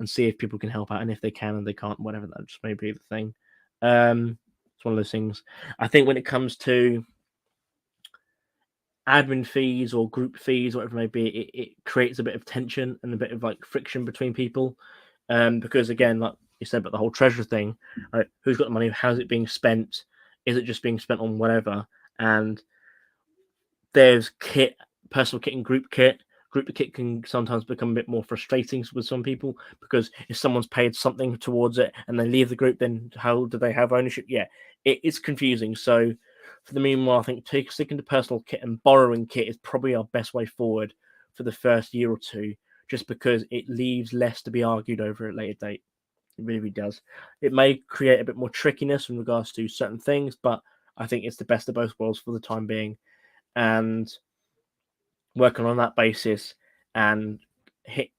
A: see if people can help out, and if they can and they can't, whatever, that just may be the thing. It's one of those things. I think when it comes to admin fees or group fees, whatever it may be, it creates a bit of tension and a bit of like friction between people. Because again, like you said about the whole treasure thing, right? Who's got the money? How's it being spent? Is it just being spent on whatever? And there's kit, personal kit and group kit. Group kit can sometimes become a bit more frustrating with some people, because if someone's paid something towards it and they leave the group, then how do they have ownership? Yeah, it's confusing. So for the meanwhile, I think sticking to personal kit and borrowing kit is probably our best way forward for the first year or two, just because it leaves less to be argued over at a later date. It really does. It may create a bit more trickiness in regards to certain things, but I think it's the best of both worlds for the time being. And working on that basis and hit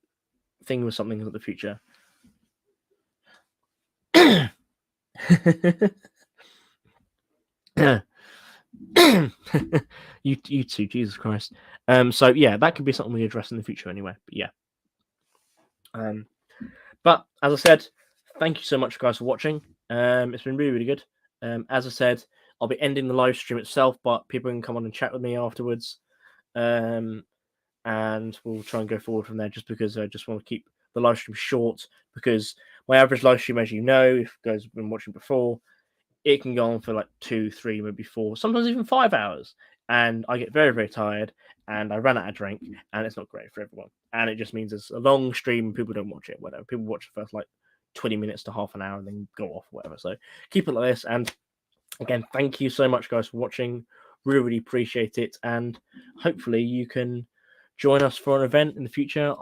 A: thing with something in the future. you too, Jesus Christ. So yeah, that could be something we address in the future anyway. But yeah. But as I said, thank you so much, guys, for watching. It's been really good. As I said, I'll be ending the live stream itself, but people can come on and chat with me afterwards. And we'll try and go forward from there, just because I just want to keep the live stream short, because my average live stream, as you know, if you guys have been watching before, it can go on for like 2, 3, maybe 4, sometimes even 5 hours. And I get very tired and I run out of drink, and it's not great for everyone. And it just means it's a long stream and people don't watch it, whatever. People watch the first like 20 minutes to half an hour and then go off, whatever. So keep it like this. And again, thank you so much, guys, for watching. Really appreciate it. And hopefully you can join us for an event in the future.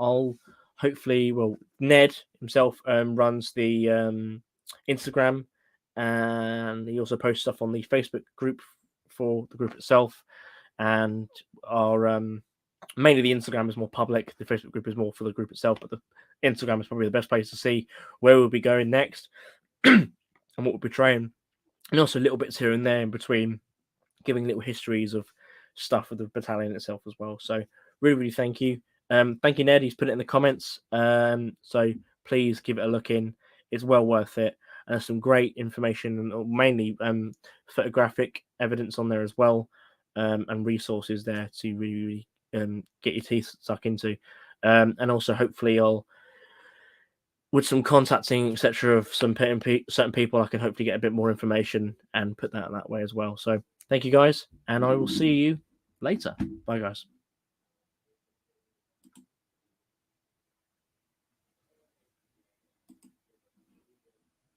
A: Ned himself runs the Instagram, and he also posts stuff on the Facebook group for the group itself. And our mainly the Instagram is more public. The Facebook group is more for the group itself, but the Instagram is probably the best place to see where we'll be going next and what we'll be trying. And also little bits here and there in between, giving little histories of stuff with the battalion itself as well. So really thank you. Thank you, Ned. He's put it in the comments. So please give it a look in. It's well worth it. And there's some great information and mainly photographic evidence on there as well, and resources there to really get your teeth stuck into. And also hopefully with some contacting, etc., of some certain people, I can hopefully get a bit more information and put that way as well. So thank you guys, and I will see you later. Bye, guys.